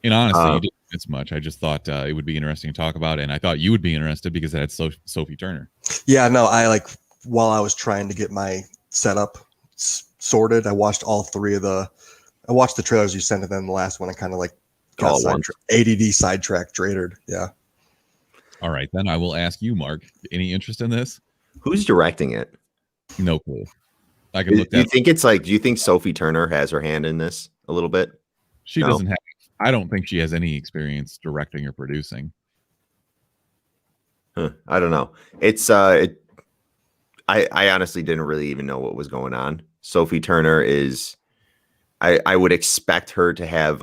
Speaker 1: And honestly, you didn't miss much. I just thought it would be interesting to talk about, and I thought you would be interested because it had Sophie Turner.
Speaker 3: Yeah, no, while I was trying to get my setup sorted, I watched all three of I watched the trailers you sent, and then the last one I kind of got ADD sidetracked, dradered. Yeah.
Speaker 1: All right, then I will ask you, Mark. Any interest in this?
Speaker 2: Who's directing it?
Speaker 1: No clue. I can look that.
Speaker 2: Do you think Sophie Turner has her hand in this a little bit?
Speaker 1: She doesn't have. I don't think she has any experience directing or producing.
Speaker 2: I don't know. It's I honestly didn't really even know what was going on. Sophie Turner is. I would expect her to have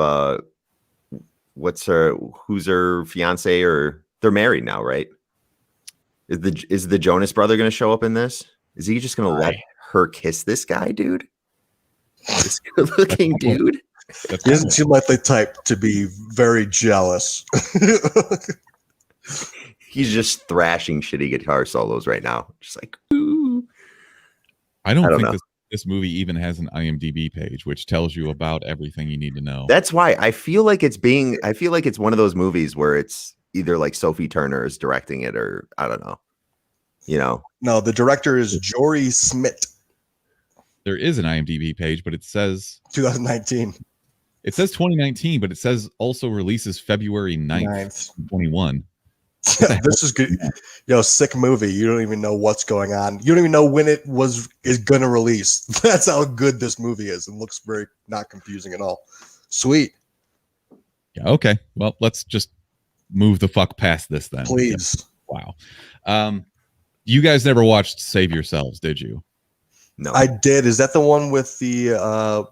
Speaker 2: who's her fiance, or they're married now, right? Is the Jonas brother going to show up in this? Is he just going to let her kiss this guy, dude? This good-looking dude.
Speaker 1: That's
Speaker 3: He doesn't seem like the type to be very jealous.
Speaker 2: He's just thrashing shitty guitar solos right now. Just like, ooh.
Speaker 1: I don't think
Speaker 2: know.
Speaker 1: this movie even has an IMDb page, which tells you about everything you need to know.
Speaker 2: That's why I feel like it's one of those movies where it's either like Sophie Turner is directing it or I don't know. You know.
Speaker 3: No, the director is Jory Smith.
Speaker 1: There is an IMDb page, but it says
Speaker 3: 2019.
Speaker 1: It says 2019, but it says also releases February 9th. 21.
Speaker 3: This is good. Yo, sick movie. You don't even know what's going on. You don't even know when it is gonna release. That's how good this movie is. It looks very not confusing at all. Sweet.
Speaker 1: Yeah, okay. Well, let's just move the fuck past this then.
Speaker 3: Please.
Speaker 1: Wow. You guys never watched Save Yourselves, did you?
Speaker 2: No.
Speaker 3: I did. Is that the one with the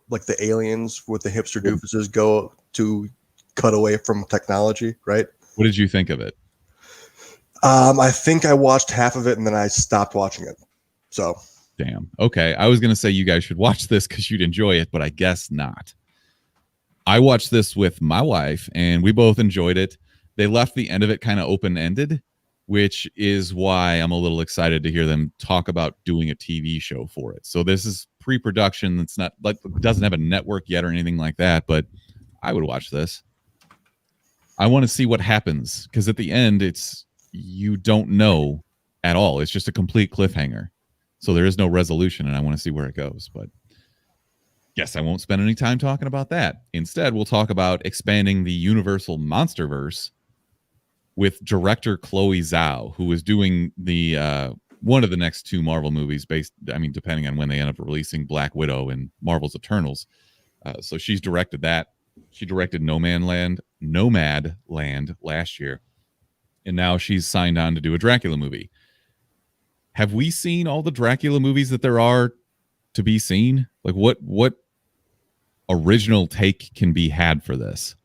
Speaker 3: like the aliens with the hipster doofuses go to cut away from technology, right?
Speaker 1: What did you think of it?
Speaker 3: I think I watched half of it and then I stopped watching it. So
Speaker 1: Damn. Okay. I was going to say you guys should watch this because you'd enjoy it, but I guess not. I watched this with my wife and we both enjoyed it. They left the end of it kind of open-ended, which is why I'm a little excited to hear them talk about doing a TV show for it. So this is pre-production. It's not like doesn't have a network yet or anything like that, but I would watch this. I want to see what happens because at the end, you don't know at all. It's just a complete cliffhanger. So there is no resolution and I want to see where it goes. But yes, I won't spend any time talking about that. Instead, we'll talk about expanding the Universal Monsterverse with director Chloe Zhao, who is doing the one of the next two Marvel movies depending on when they end up releasing Black Widow and Marvel's Eternals. So she's directed that. She directed Nomadland last year. And now she's signed on to do a Dracula movie. Have we seen all the Dracula movies that there are to be seen? Like what original take can be had for this?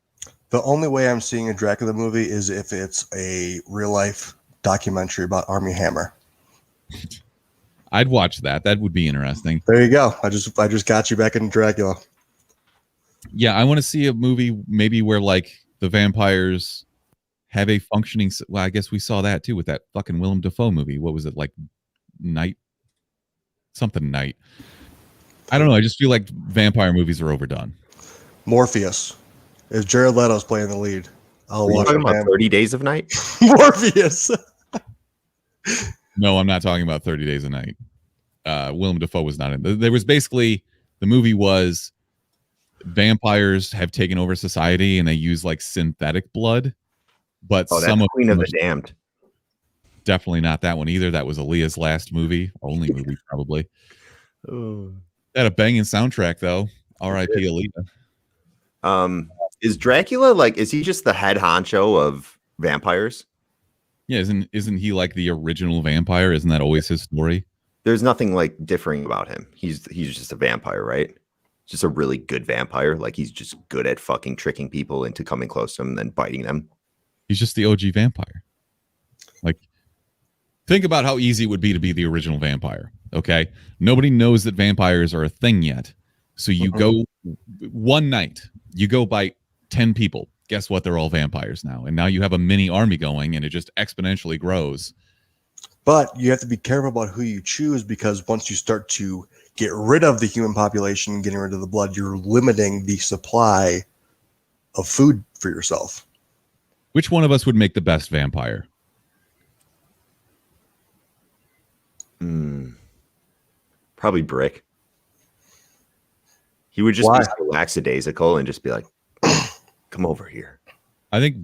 Speaker 3: the only way I'm seeing a Dracula movie is if it's a real life documentary about Armie Hammer.
Speaker 1: I'd watch that. That would be interesting.
Speaker 3: There you go. I just got you back into Dracula.
Speaker 1: Yeah, I want to see a movie maybe where like the vampires have a functioning. Well, I guess we saw that too with that fucking Willem Dafoe movie. What was it like? Night. I don't know. I just feel like vampire movies are overdone.
Speaker 3: Morpheus. If Jared Leto's playing the lead, I'll
Speaker 2: Are you
Speaker 3: watch
Speaker 2: talking
Speaker 3: it.
Speaker 2: about 30 Days of Night?
Speaker 3: Morpheus.
Speaker 1: No, I'm not talking about 30 Days a Night. Willem Dafoe was not in. There was basically the movie was vampires have taken over society and they use like synthetic blood, but
Speaker 2: Oh, that's
Speaker 1: some of
Speaker 2: Queen of the Damned.
Speaker 1: Definitely not that one either. That was Aaliyah's last movie, only movie probably. Had a banging soundtrack though. R.I.P. Aaliyah.
Speaker 2: Is Dracula like? Is he just the head honcho of vampires?
Speaker 1: Yeah, isn't he like the original vampire? Isn't that always his story?
Speaker 2: There's nothing like differing about him. He's just a vampire, right? Just a really good vampire. Like he's just good at fucking tricking people into coming close to him and then biting them.
Speaker 1: He's just the OG vampire. Like, think about how easy it would be to be the original vampire. Okay, nobody knows that vampires are a thing yet. So you go one night, you go bite 10 people. Guess what? They're all vampires now. And now you have a mini army going and it just exponentially grows.
Speaker 3: But you have to be careful about who you choose, because once you start to get rid of the human population, getting rid of the blood, you're limiting the supply of food for yourself.
Speaker 1: Which one of us would make the best vampire?
Speaker 2: Probably Brick. He would just
Speaker 3: Why?
Speaker 2: be so lackadaisical and just be like, come over here.
Speaker 1: I think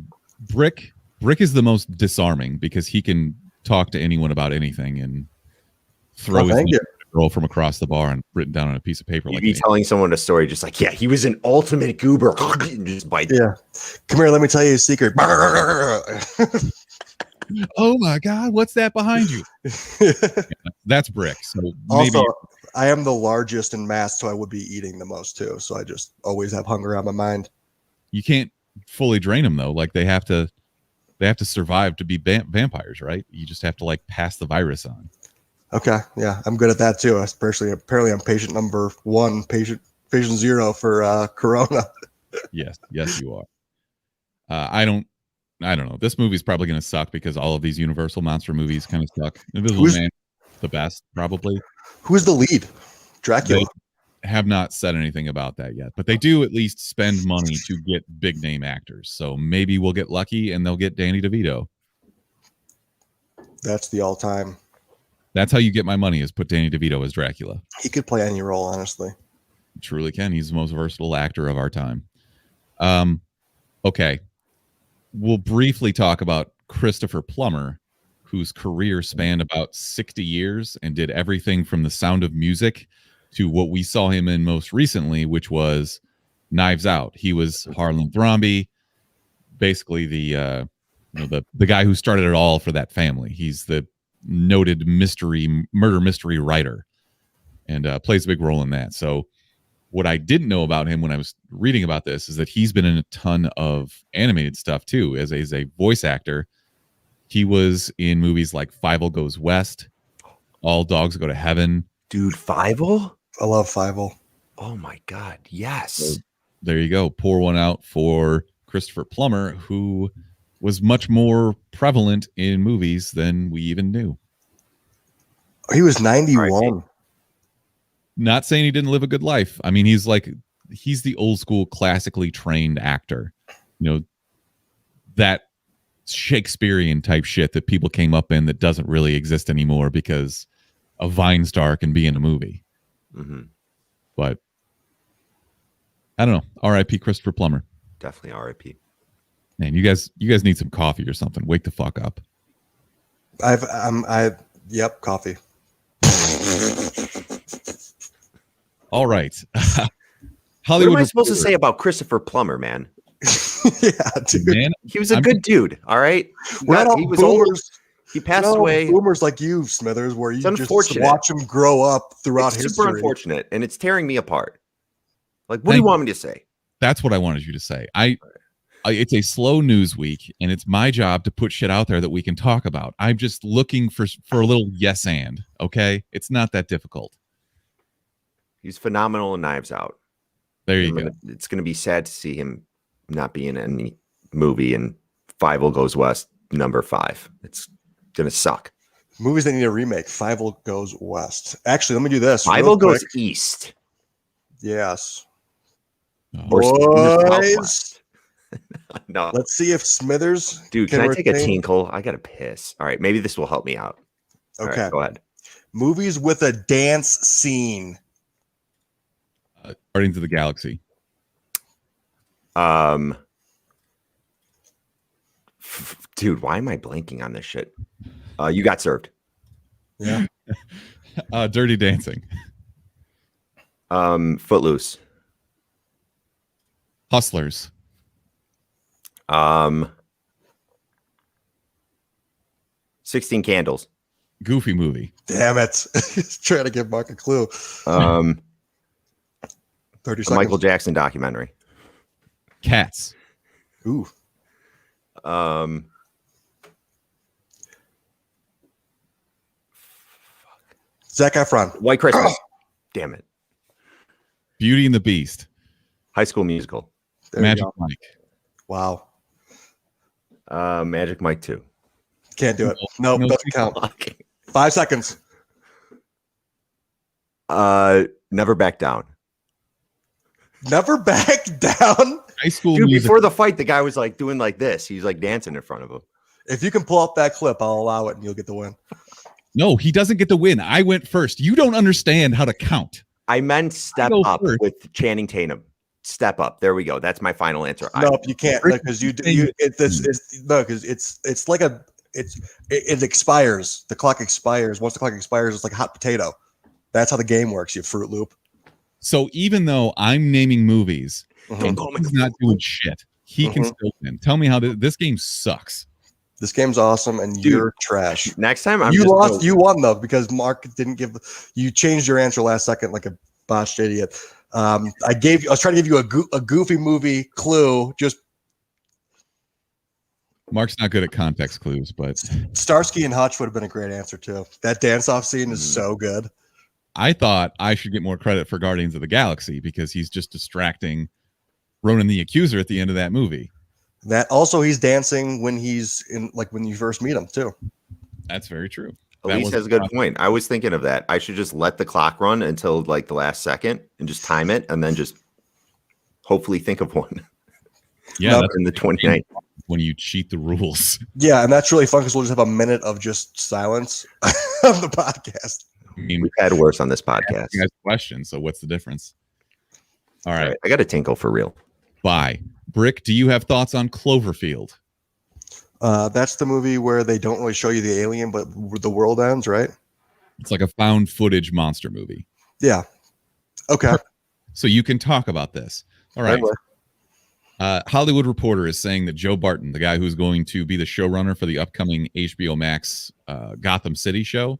Speaker 1: Brick is the most disarming because he can talk to anyone about anything and throw his girl from across the bar and written down on a piece of paper.
Speaker 2: You'd
Speaker 1: Like
Speaker 2: be telling someone a story just like, yeah, he was an ultimate goober. And just bite.
Speaker 3: Yeah. Come here, let me tell you a secret.
Speaker 1: oh my God, what's that behind you? That's Brick. So maybe
Speaker 3: Also, I am the largest in mass, so I would be eating the most too. So I just always have hunger on my mind.
Speaker 1: you can't fully drain them though. Like they have to survive to be vampires, right? You just have to like pass the virus on.
Speaker 3: Okay, yeah, I'm good at that too. Apparently I'm patient number 1, patient patient zero for Corona.
Speaker 1: Yes, you are. I don't know. This movie's probably going to suck because all of these Universal monster movies kind of suck. Invisible Man, the best, probably.
Speaker 3: Who's the lead? Dracula.
Speaker 1: They have not said anything about that yet, but they do at least spend money to get big name actors. So maybe we'll get lucky and they'll get Danny DeVito.
Speaker 3: That's the all-time.
Speaker 1: That's how you get my money, is put Danny DeVito as Dracula.
Speaker 3: He could play any role, honestly.
Speaker 1: He truly can. He's the most versatile actor of our time. Okay. We'll briefly talk about Christopher Plummer, whose career spanned about 60 years and did everything from The Sound of Music to what we saw him in most recently, which was Knives Out. He was Harlan Thrombey, basically the guy who started it all for that family. He's the noted murder mystery writer, and plays a big role in that. So what I didn't know about him when I was reading about this is that he's been in a ton of animated stuff too, as a voice actor. He was in movies like Fievel Goes West, All Dogs Go to Heaven.
Speaker 2: Dude, Fievel?
Speaker 3: I love Fievel.
Speaker 2: Oh my God, yes.
Speaker 1: So there you go. Pour one out for Christopher Plummer, who was much more prevalent in movies than we even knew.
Speaker 3: He was 91.
Speaker 2: Right.
Speaker 1: Not saying he didn't live a good life. I mean, he's the old school, classically trained actor. That Shakespearean type shit that people came up in that doesn't really exist anymore because a Vine star can be in a movie.
Speaker 2: Mm-hmm.
Speaker 1: But I don't know. R.I.P. Christopher Plummer.
Speaker 2: Definitely R.I.P.
Speaker 1: Man, you guys need some coffee or something. Wake the fuck up.
Speaker 3: Yep, coffee.
Speaker 1: All right.
Speaker 2: Hollywood. What am I supposed to say about Christopher Plummer, man?
Speaker 3: Yeah, dude.
Speaker 1: Man,
Speaker 2: he was a good dude. All right.
Speaker 3: We're not all
Speaker 2: he was
Speaker 3: boomers.
Speaker 2: old. He passed away.
Speaker 3: Boomers like you, Smithers, where you just
Speaker 2: unfortunate.
Speaker 3: watch him grow up throughout history.
Speaker 2: Super unfortunate, and it's tearing me apart. Like, what do you want me to say?
Speaker 1: That's what I wanted you to say. It's a slow news week, and it's my job to put shit out there that we can talk about. I'm just looking for a little yes and. Okay, it's not that difficult.
Speaker 2: He's phenomenal in Knives Out.
Speaker 1: There you go.
Speaker 2: It's going to be sad to see him not be in any movie in Fievel Goes West #5. It's going to suck.
Speaker 3: Movies that need a remake. Fievel Goes West. Actually, let me do this.
Speaker 2: Fievel Goes East.
Speaker 3: Yes.
Speaker 2: Boys. No.
Speaker 3: Let's see if Smithers.
Speaker 2: Dude, can I take a tinkle? I got to piss. All right. Maybe this will help me out.
Speaker 3: Okay.
Speaker 2: Right, go ahead.
Speaker 3: Movies with a dance scene.
Speaker 1: Guardians of the Galaxy.
Speaker 2: Dude, why am I blanking on this shit? You Got Served.
Speaker 3: Yeah.
Speaker 1: Dirty Dancing.
Speaker 2: Footloose.
Speaker 1: Hustlers.
Speaker 2: 16 Candles.
Speaker 1: Goofy movie.
Speaker 3: Damn it. Trying to give Mark a clue.
Speaker 2: 30
Speaker 3: seconds.
Speaker 2: Michael Jackson documentary.
Speaker 1: Cats.
Speaker 3: Ooh. Zac Efron.
Speaker 2: White Christmas. Damn it.
Speaker 1: Beauty and the Beast.
Speaker 2: High School Musical.
Speaker 3: There
Speaker 1: Magic Mike.
Speaker 3: Wow.
Speaker 2: Magic Mike 2.
Speaker 3: Can't do it. No, doesn't count. 5 seconds.
Speaker 2: Never Back Down.
Speaker 3: Never Back Down.
Speaker 1: High School
Speaker 2: Dude,
Speaker 1: Musical.
Speaker 2: before the fight, the guy was like doing like this. He's like dancing in front of him.
Speaker 3: If you can pull up that clip, I'll allow it and you'll get the win.
Speaker 1: No, he doesn't get the win. I went first. You don't understand how to count.
Speaker 2: I meant Step Up
Speaker 1: first.
Speaker 2: with Channing Tatum. Step Up. There we go. That's my final answer.
Speaker 3: Nope, you can't because it's like it expires. The clock expires. Once the clock expires, it's like a hot potato. That's how the game works. You Fruit Loop.
Speaker 1: So even though I'm naming movies,
Speaker 2: Don't go
Speaker 1: he's not doing shit. He can still win. Tell me how this game sucks.
Speaker 3: This game's awesome, and you're trash.
Speaker 2: Next time
Speaker 3: you lost. You won though because Mark didn't give. You changed your answer last second like a botched idiot. I was trying to give you a goofy movie clue. Just
Speaker 1: Mark's not good at context clues, but
Speaker 3: Starsky and Hutch would have been a great answer too. That dance-off scene is so good.
Speaker 1: I thought I should get more credit for Guardians of the Galaxy because he's just distracting Ronan the Accuser at the end of that movie.
Speaker 3: That also, he's dancing when he's in, like when you first meet him too.
Speaker 1: That's very true.
Speaker 2: Elise has a good point. I was thinking of that. I should just let the clock run until like the last second and just time it, and then just hopefully think of one.
Speaker 1: Yeah,
Speaker 2: in the 29th.
Speaker 1: When you cheat the rules.
Speaker 3: Yeah, and that's really fun because we'll just have a minute of just silence of the podcast.
Speaker 1: I mean,
Speaker 2: We've had worse on this podcast.
Speaker 1: You guys question, so what's the difference? All right.
Speaker 2: I got a tinkle for real.
Speaker 1: Bye. Brick, do you have thoughts on Cloverfield?
Speaker 3: That's the movie where they don't really show you the alien, but the world ends, right?
Speaker 1: It's like a found footage monster movie.
Speaker 3: Yeah. Okay.
Speaker 1: So you can talk about this. All right. Hollywood Reporter is saying that Joe Barton, the guy who's going to be the showrunner for the upcoming HBO Max Gotham City show,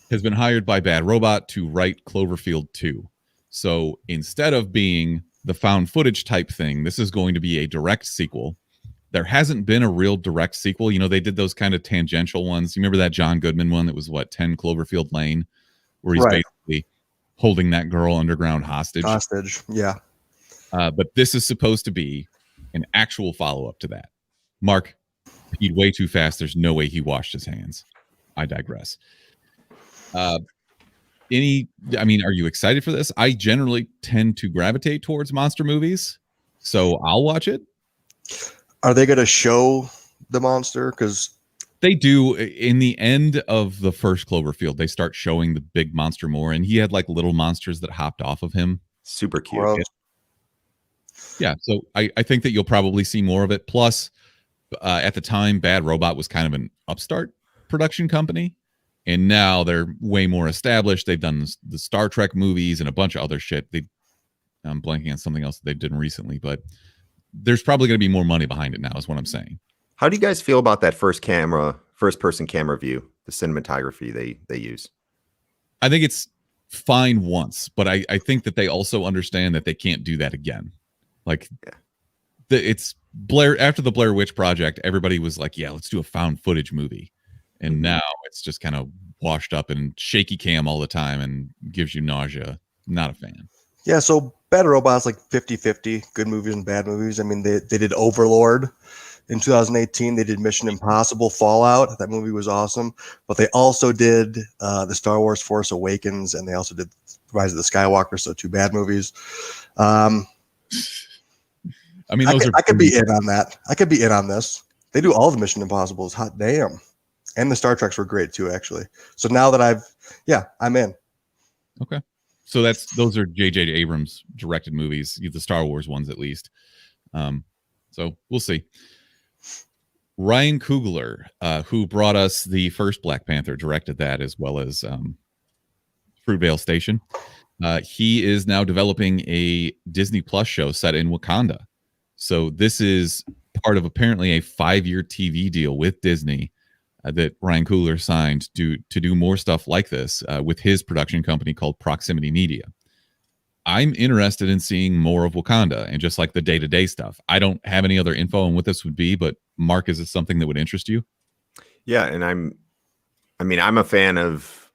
Speaker 1: has been hired by Bad Robot to write Cloverfield 2. So instead of being the found footage type thing, this is going to be a direct sequel. There hasn't been a real direct sequel. You know, they did those kind of tangential ones. You remember that John Goodman one that was, 10 Cloverfield Lane, where he's basically holding that girl underground hostage.
Speaker 3: Yeah.
Speaker 1: But this is supposed to be an actual follow-up to that. Mark peed way too fast. There's no way he washed his hands. I digress. Are you excited for this? I generally tend to gravitate towards monster movies, so I'll watch it.
Speaker 3: Are they going to show the monster? Because
Speaker 1: they do. In the end of the first Cloverfield, they start showing the big monster more, and he had like little monsters that hopped off of him.
Speaker 2: Super cute.
Speaker 3: Gross.
Speaker 1: Yeah, so I think that you'll probably see more of it. Plus, at the time, Bad Robot was kind of an upstart production company, and now they're way more established. They've done the Star Trek movies and a bunch of other shit. I'm blanking on something else that they've done recently, but there's probably going to be more money behind it now, is what I'm saying.
Speaker 2: How do you guys feel about that first person camera view, the cinematography they use?
Speaker 1: I think it's fine once, but I think that they also understand that they can't do that again. Like, it's Blair after the Blair Witch Project, everybody was like, yeah, let's do a found footage movie. And now it's just kind of washed up and shaky cam all the time and gives you nausea. Not a fan.
Speaker 3: Yeah, so Bad Robot's like 50-50, good movies and bad movies. I mean, they did Overlord in 2018. They did Mission Impossible Fallout. That movie was awesome. But they also did the Star Wars Force Awakens, and they also did Rise of the Skywalker, so 2 bad movies.
Speaker 1: I mean,
Speaker 3: I could be in on that. I could be in on this. They do all the Mission Impossibles. Hot damn. And the Star Treks were great too, actually. So now that I'm in.
Speaker 1: Okay. So those are J.J. Abrams directed movies, the Star Wars ones at least. So we'll see. Ryan Coogler, who brought us the first Black Panther, directed that as well as Fruitvale Station. He is now developing a Disney Plus show set in Wakanda. So this is part of apparently a 5-year TV deal with Disney that Ryan Coogler signed to do more stuff like this with his production company called Proximity Media. I'm interested in seeing more of Wakanda and just like the day-to-day stuff. I don't have any other info on what this would be, but Mark, is it something that would interest you?
Speaker 2: Yeah, and I'm a fan of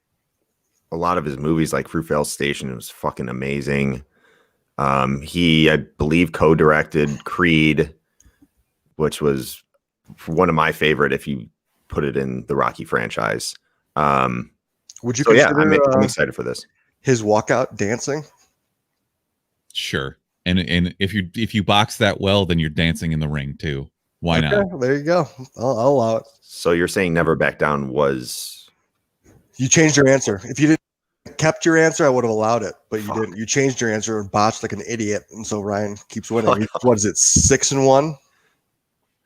Speaker 2: a lot of his movies, like Fruitvale Station. It was fucking amazing. He, I believe, co-directed Creed, which was one of my favorite if you put it in the Rocky franchise.
Speaker 3: Would you
Speaker 2: consider,
Speaker 3: I'm
Speaker 2: excited for this.
Speaker 3: His walkout dancing?
Speaker 1: Sure. And if you box that well, then you're dancing in the ring too. Why not?
Speaker 3: There you go. I'll allow it.
Speaker 2: So you're saying Never Back Down was...
Speaker 3: You changed your answer. If you didn't kept your answer, I would have allowed it, but you didn't. You changed your answer and botched like an idiot, and so Ryan keeps winning. What is it, 6-1?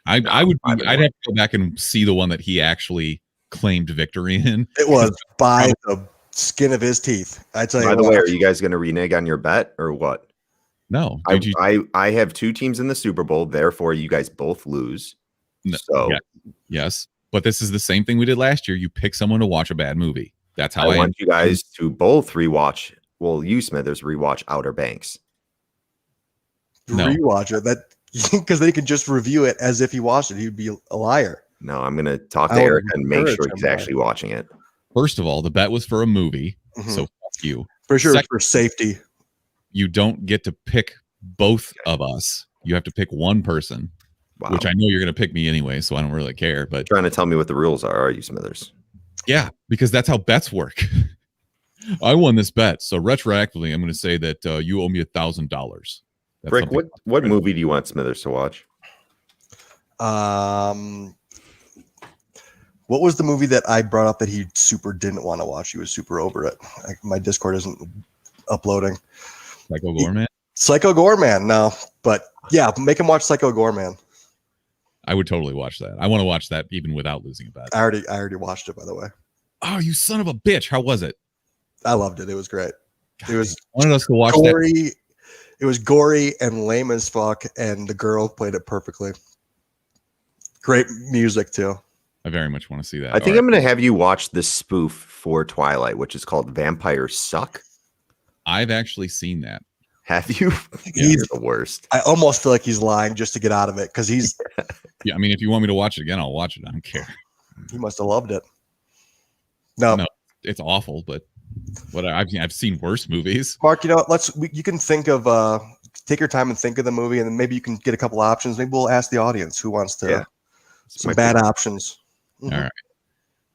Speaker 1: I'd have to go back and see the one that he actually claimed victory in.
Speaker 3: It was by the skin of his teeth. I tell you.
Speaker 2: By the way, are you guys going to renege on your bet or what?
Speaker 1: No.
Speaker 2: I have 2 teams in the Super Bowl, therefore you guys both lose.
Speaker 1: No,
Speaker 2: so
Speaker 1: yes, but this is the same thing we did last year. You pick someone to watch a bad movie. That's how I
Speaker 2: want you guys to both rewatch. Well, you Smithers rewatch Outer Banks.
Speaker 1: No.
Speaker 3: Rewatch it. That because they could just review it as if he watched it. He'd be a liar.
Speaker 2: No, I'm going to talk to Eric and make sure he's actually watching it.
Speaker 1: First of all, the bet was for a movie, so you.
Speaker 3: For sure,
Speaker 1: Second,
Speaker 3: for safety.
Speaker 1: you don't get to pick both of us. You have to pick one person,
Speaker 2: Wow.
Speaker 1: which I know you're going to pick me anyway, so I don't really care. But
Speaker 2: Trying to tell me what the rules are you, Smithers?
Speaker 1: yeah, because that's how bets work. I won this bet, so retroactively, I'm going to say that you owe me $1,000.
Speaker 2: Rick, what movie do you want Smithers to watch?
Speaker 3: What was the movie that I brought up that he super didn't want to watch? He was super over it. My Discord isn't uploading.
Speaker 1: Psycho Gorman?
Speaker 3: Psycho Gorman, no. But yeah, make him watch Psycho Gorman.
Speaker 1: I would totally watch that. I want to watch that even without losing a bet.
Speaker 3: I already watched it, by the way.
Speaker 1: Oh, you son of a bitch. How was it?
Speaker 3: I loved it. It was great.
Speaker 1: God,
Speaker 3: it was
Speaker 1: wanted us to watch
Speaker 3: gory.
Speaker 1: that.
Speaker 3: It was gory and lame as fuck, and the girl played it perfectly. Great music too.
Speaker 1: I very much want to see that.
Speaker 2: I think I'm going to have you watch the spoof for Twilight, which is called Vampires Suck.
Speaker 1: I've actually seen that.
Speaker 2: Have you?
Speaker 3: He's
Speaker 2: the worst.
Speaker 3: I almost feel like he's lying just to get out of it because he's.
Speaker 1: Yeah, I mean, if you want me to watch it again, I'll watch it. I don't care.
Speaker 3: He must have loved it.
Speaker 1: No, it's awful, but what I've seen worse movies.
Speaker 3: Mark, you know, you can think of take your time and think of the movie, and then maybe you can get a couple options. Maybe we'll ask the audience who wants to some bad options.
Speaker 1: Mm-hmm. All right.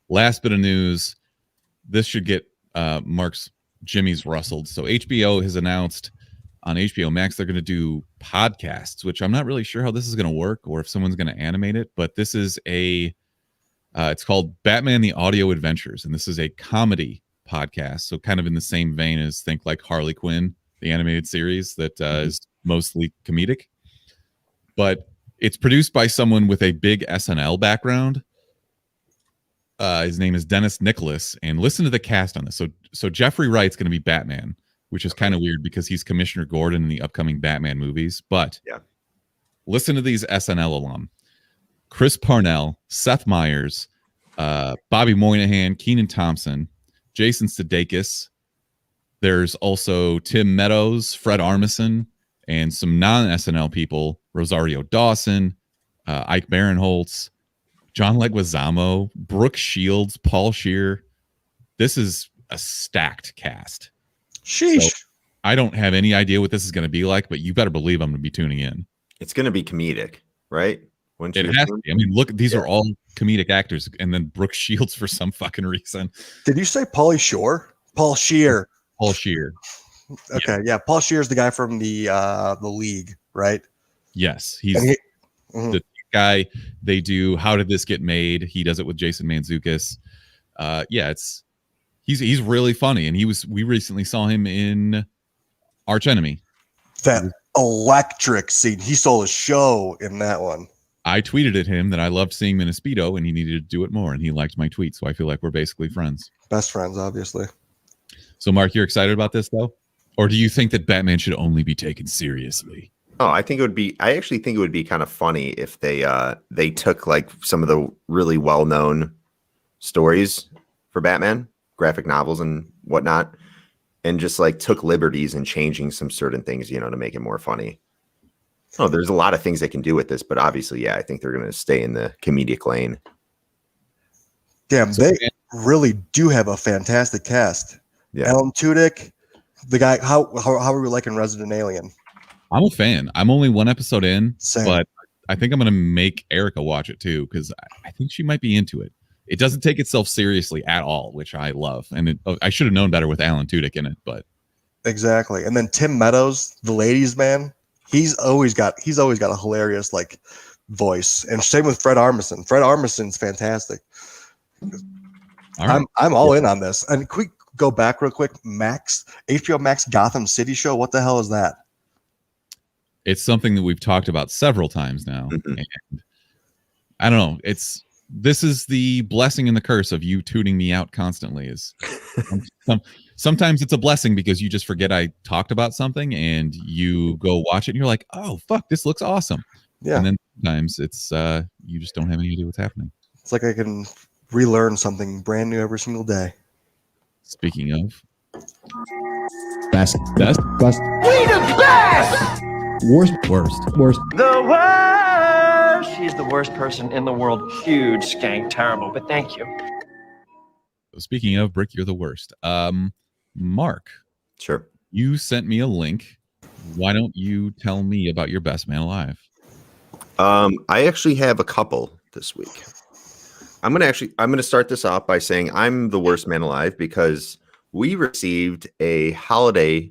Speaker 1: Last bit of news. This should get Mark's Jimmy's rustled. So HBO has announced on HBO Max they're going to do podcasts, which I'm not really sure how this is going to work or if someone's going to animate it. But this is it's called Batman: The Audio Adventures, and this is a comedy podcast. So kind of in the same vein as think like Harley Quinn, the animated series that is mostly comedic. But it's produced by someone with a big SNL background. His name is Dennis Nicholas, and listen to the cast on this. So Jeffrey Wright's going to be Batman, which is kind of weird because he's Commissioner Gordon in the upcoming Batman movies. But listen to these SNL alum: Chris Parnell, Seth Meyers, Bobby Moynihan, Kenan Thompson, Jason Sudeikis. There's also Tim Meadows, Fred Armisen, and some non-SNL people: Rosario Dawson, Ike Barinholtz, John Leguizamo, Brooke Shields, Paul Scheer. This is a stacked cast.
Speaker 3: Sheesh.
Speaker 1: So I don't have any idea what this is going to be like, but you better believe I'm going to be tuning in.
Speaker 2: It's going to be comedic, right?
Speaker 1: It has to be. I mean, look, these are all comedic actors, and then Brooke Shields for some fucking reason.
Speaker 3: Did you say Pauly Shore? Paul Scheer.
Speaker 1: Paul Scheer.
Speaker 3: Okay, yeah. Paul Scheer is the guy from the League, right?
Speaker 1: Yes, he's the guy. They do How Did This Get Made? He does it with Jason Mantzoukas. He's really funny, and we recently saw him in Arch Enemy.
Speaker 3: That electric scene. He stole a show in that one.
Speaker 1: I tweeted at him that I loved seeing him in a Speedo, and he needed to do it more, and he liked my tweet, so I feel like we're basically friends.
Speaker 3: Best friends, obviously.
Speaker 1: So, Mark, you're excited about this, though? Or do you think that Batman should only be taken seriously?
Speaker 2: Oh, I actually think it would be kind of funny if they took like some of the really well-known stories for Batman, graphic novels and whatnot, and just like took liberties in changing some certain things, to make it more funny. Oh, there's a lot of things they can do with this, but obviously, I think they're going to stay in the comedic lane.
Speaker 3: Damn, they really do have a fantastic cast. Yeah. Alan Tudyk, the guy. How are we liking Resident Alien?
Speaker 1: I'm a fan. I'm only one episode in,
Speaker 3: Same.
Speaker 1: But I think I'm going to make Erica watch it too because I think she might be into it. It doesn't take itself seriously at all, which I love, and I should have known better with Alan Tudyk in it. But
Speaker 3: exactly, and then Tim Meadows, the ladies' man. He's always got a hilarious like voice, and same with Fred Armisen. Fred Armisen's fantastic.
Speaker 1: All right.
Speaker 3: I'm all in on this. And quick, go back real quick. HBO Max Gotham City show. What the hell is that?
Speaker 1: It's something that we've talked about several times now, and I don't know. This is the blessing and the curse of you tuning me out constantly. Is sometimes it's a blessing because you just forget I talked about something and you go watch it and you're like, oh fuck, this looks awesome. Yeah. And then sometimes it's you just don't have any idea what's happening.
Speaker 3: It's like I can relearn something brand new every single day.
Speaker 1: Speaking of
Speaker 4: best.
Speaker 5: We the best.
Speaker 4: Worst.
Speaker 5: The worst. She's the worst person in the world. Huge, skank, terrible. But thank you.
Speaker 1: Speaking of, Brick, you're the worst. Mark,
Speaker 2: Sure.
Speaker 1: you sent me a link. Why don't you tell me about your best man alive?
Speaker 2: I actually have a couple this week. I'm gonna start this off by saying I'm the worst man alive because we received a holiday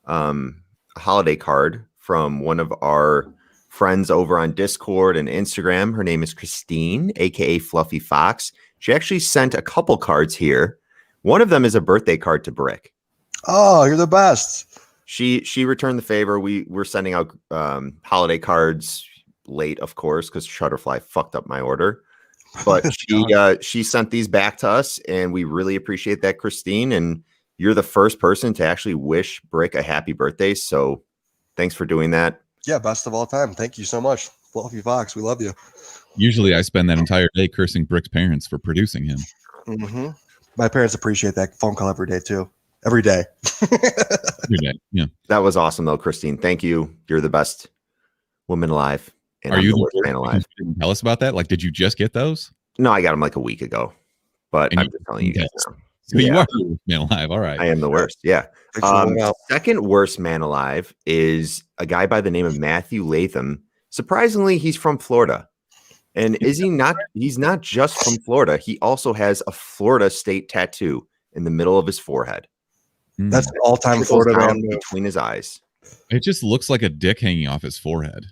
Speaker 2: card from one of our friends over on Discord and Instagram. Her name is Christine, aka Fluffy Fox. She actually sent a couple cards here. One of them is a birthday card to Brick.
Speaker 3: Oh, you're the best.
Speaker 2: She returned the favor. We're sending out holiday cards late, of course, because Shutterfly fucked up my order. But she sent these back to us, and we really appreciate that, Christine. And you're the first person to actually wish Brick a happy birthday. So thanks for doing that.
Speaker 3: Yeah, best of all time. Thank you so much, Fluffy Fox. We love you.
Speaker 1: Usually I spend that entire day cursing Brick's parents for producing him.
Speaker 3: Mm-hmm. My parents appreciate that phone call every day, too. Every day.
Speaker 1: Every day. Yeah.
Speaker 2: That was awesome, though, Christine. Thank you. You're the best woman alive. And
Speaker 1: Are
Speaker 2: I'm
Speaker 1: you
Speaker 2: the worst man alive?
Speaker 1: You didn't tell us about that? Like, did you just get those?
Speaker 2: No, I got them like a week ago. But
Speaker 1: And
Speaker 2: I'm just telling you guys now.
Speaker 1: So you are the worst man alive. All right.
Speaker 2: I am the worst. Yeah. Second worst man alive is a guy by the name of Matthew Latham. Surprisingly, he's from Florida. And is he not? He's not just from Florida. He also has a Florida state tattoo in the middle of his forehead.
Speaker 3: That's an all-time
Speaker 2: It goes
Speaker 3: Florida
Speaker 2: down
Speaker 3: man.
Speaker 2: between his eyes.
Speaker 1: It just looks like a dick hanging off his forehead.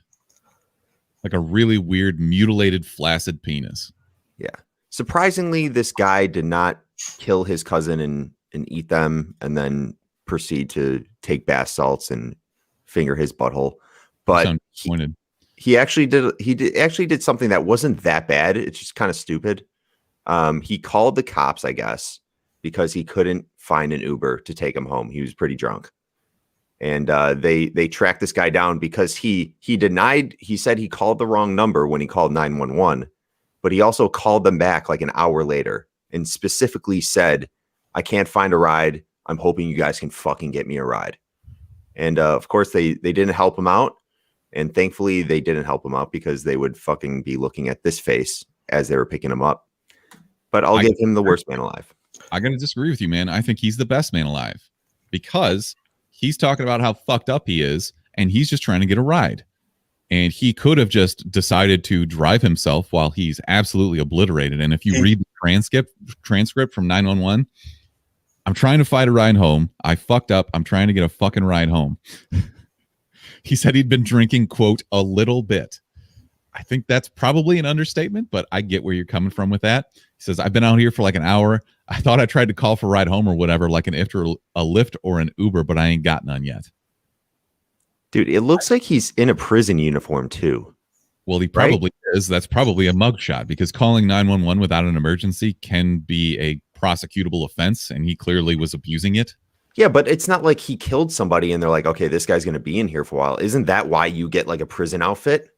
Speaker 1: Like a really weird, mutilated, flaccid penis.
Speaker 2: Yeah. Surprisingly, this guy did not kill his cousin and eat them and then proceed to take bath salts and finger his butthole. But he actually did something that wasn't that bad. It's just kind of stupid. He called the cops, I guess, because he couldn't find an Uber to take him home. He was pretty drunk. And they tracked this guy down because he denied. He said he called the wrong number when he called 911, but he also called them back like an hour later and specifically said, "I can't find a ride. I'm hoping you guys can fucking get me a ride." And of course they didn't help him out. And thankfully they didn't help him out because they would fucking be looking at this face as they were picking him up. But I'll give him the worst man alive.
Speaker 1: I gotta disagree with you, man. I think he's the best man alive because he's talking about how fucked up he is, and he's just trying to get a ride. And he could have just decided to drive himself while he's absolutely obliterated. And if you read the transcript from 911, I'm trying to find a ride home. I fucked up. I'm trying to get a fucking ride home. He said he'd been drinking, quote, a little bit. I think that's probably an understatement, but I get where you're coming from with that. He says, I've been out here for like an hour. I thought I tried to call for a ride home or whatever, like a Lyft or an Uber, but I ain't got none yet.
Speaker 2: Dude, it looks like he's in a prison uniform too.
Speaker 1: Well, he probably is. That's probably a mugshot because calling 911 without an emergency can be a prosecutable offense, and he clearly was abusing it.
Speaker 2: Yeah, but it's not like he killed somebody and they're like, okay, this guy's going to be in here for a while. Isn't that why you get like a prison outfit?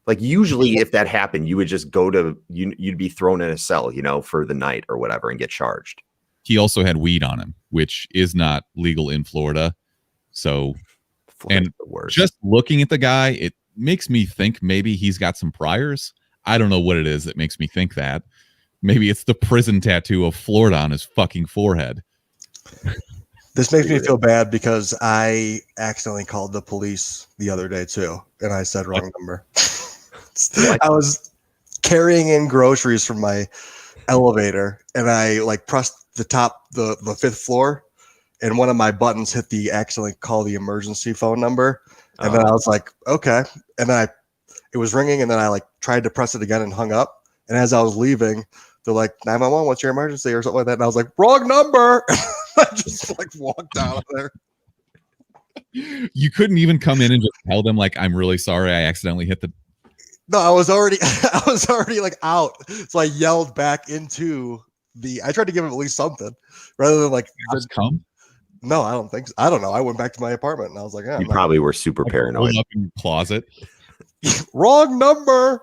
Speaker 2: Like usually if that happened, you would just go to, you'd be thrown in a cell, for the night or whatever and get charged.
Speaker 1: He also had weed on him, which is not legal in Florida. So, and just looking at the guy, it makes me think maybe he's got some priors. I don't know what it is that makes me think that. Maybe it's the prison tattoo of Florida on his fucking forehead.
Speaker 3: This makes me feel bad because I accidentally called the police the other day too, and I said wrong number. I was carrying in groceries from my elevator, and I pressed the top, the fifth floor, and one of my buttons hit the accidentally call the emergency phone number, and then I was like, okay, and then it was ringing, and then I tried to press it again and hung up, and as I was leaving, they're like, 911, what's your emergency or something like that, and I was like, wrong number. I just walked out of there.
Speaker 1: You couldn't even come in and just tell them I'm really sorry I accidentally hit the.
Speaker 3: No, I was already out. So I yelled back into I tried to give him at least something rather than
Speaker 1: just come.
Speaker 3: No, I don't think so. I don't know. I went back to my apartment and I was like,
Speaker 2: you probably were super paranoid.
Speaker 1: Up in the closet.
Speaker 3: Wrong number.